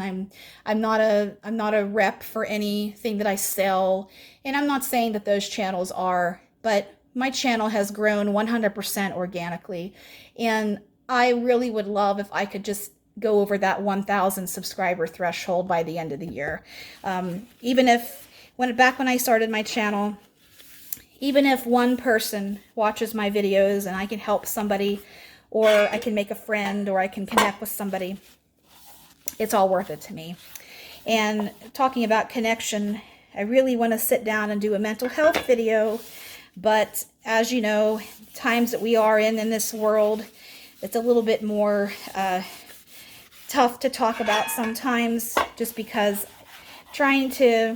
I'm not a rep for anything that I sell, and I'm not saying that those channels are, but my channel has grown 100% organically, and I really would love if I could just go over that 1,000 subscriber threshold by the end of the year. Even if back when I started my channel, even if one person watches my videos and I can help somebody, or I can make a friend, or I can connect with somebody, it's all worth it to me. And talking about connection, I really want to sit down and do a mental health video, but as you know, times that we are in this world, it's a little bit more tough to talk about sometimes, just because trying to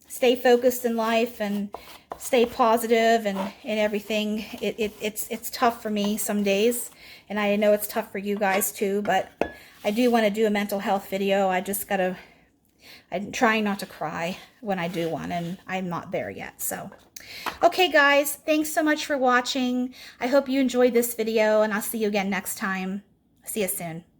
stay focused in life and stay positive and everything, it's tough for me some days, and I know it's tough for you guys too, but I do want to do a mental health video. I'm trying not to cry when I do one, and I'm not there yet. So, okay guys, thanks so much for watching. I hope you enjoyed this video, and I'll see you again next time. See you soon.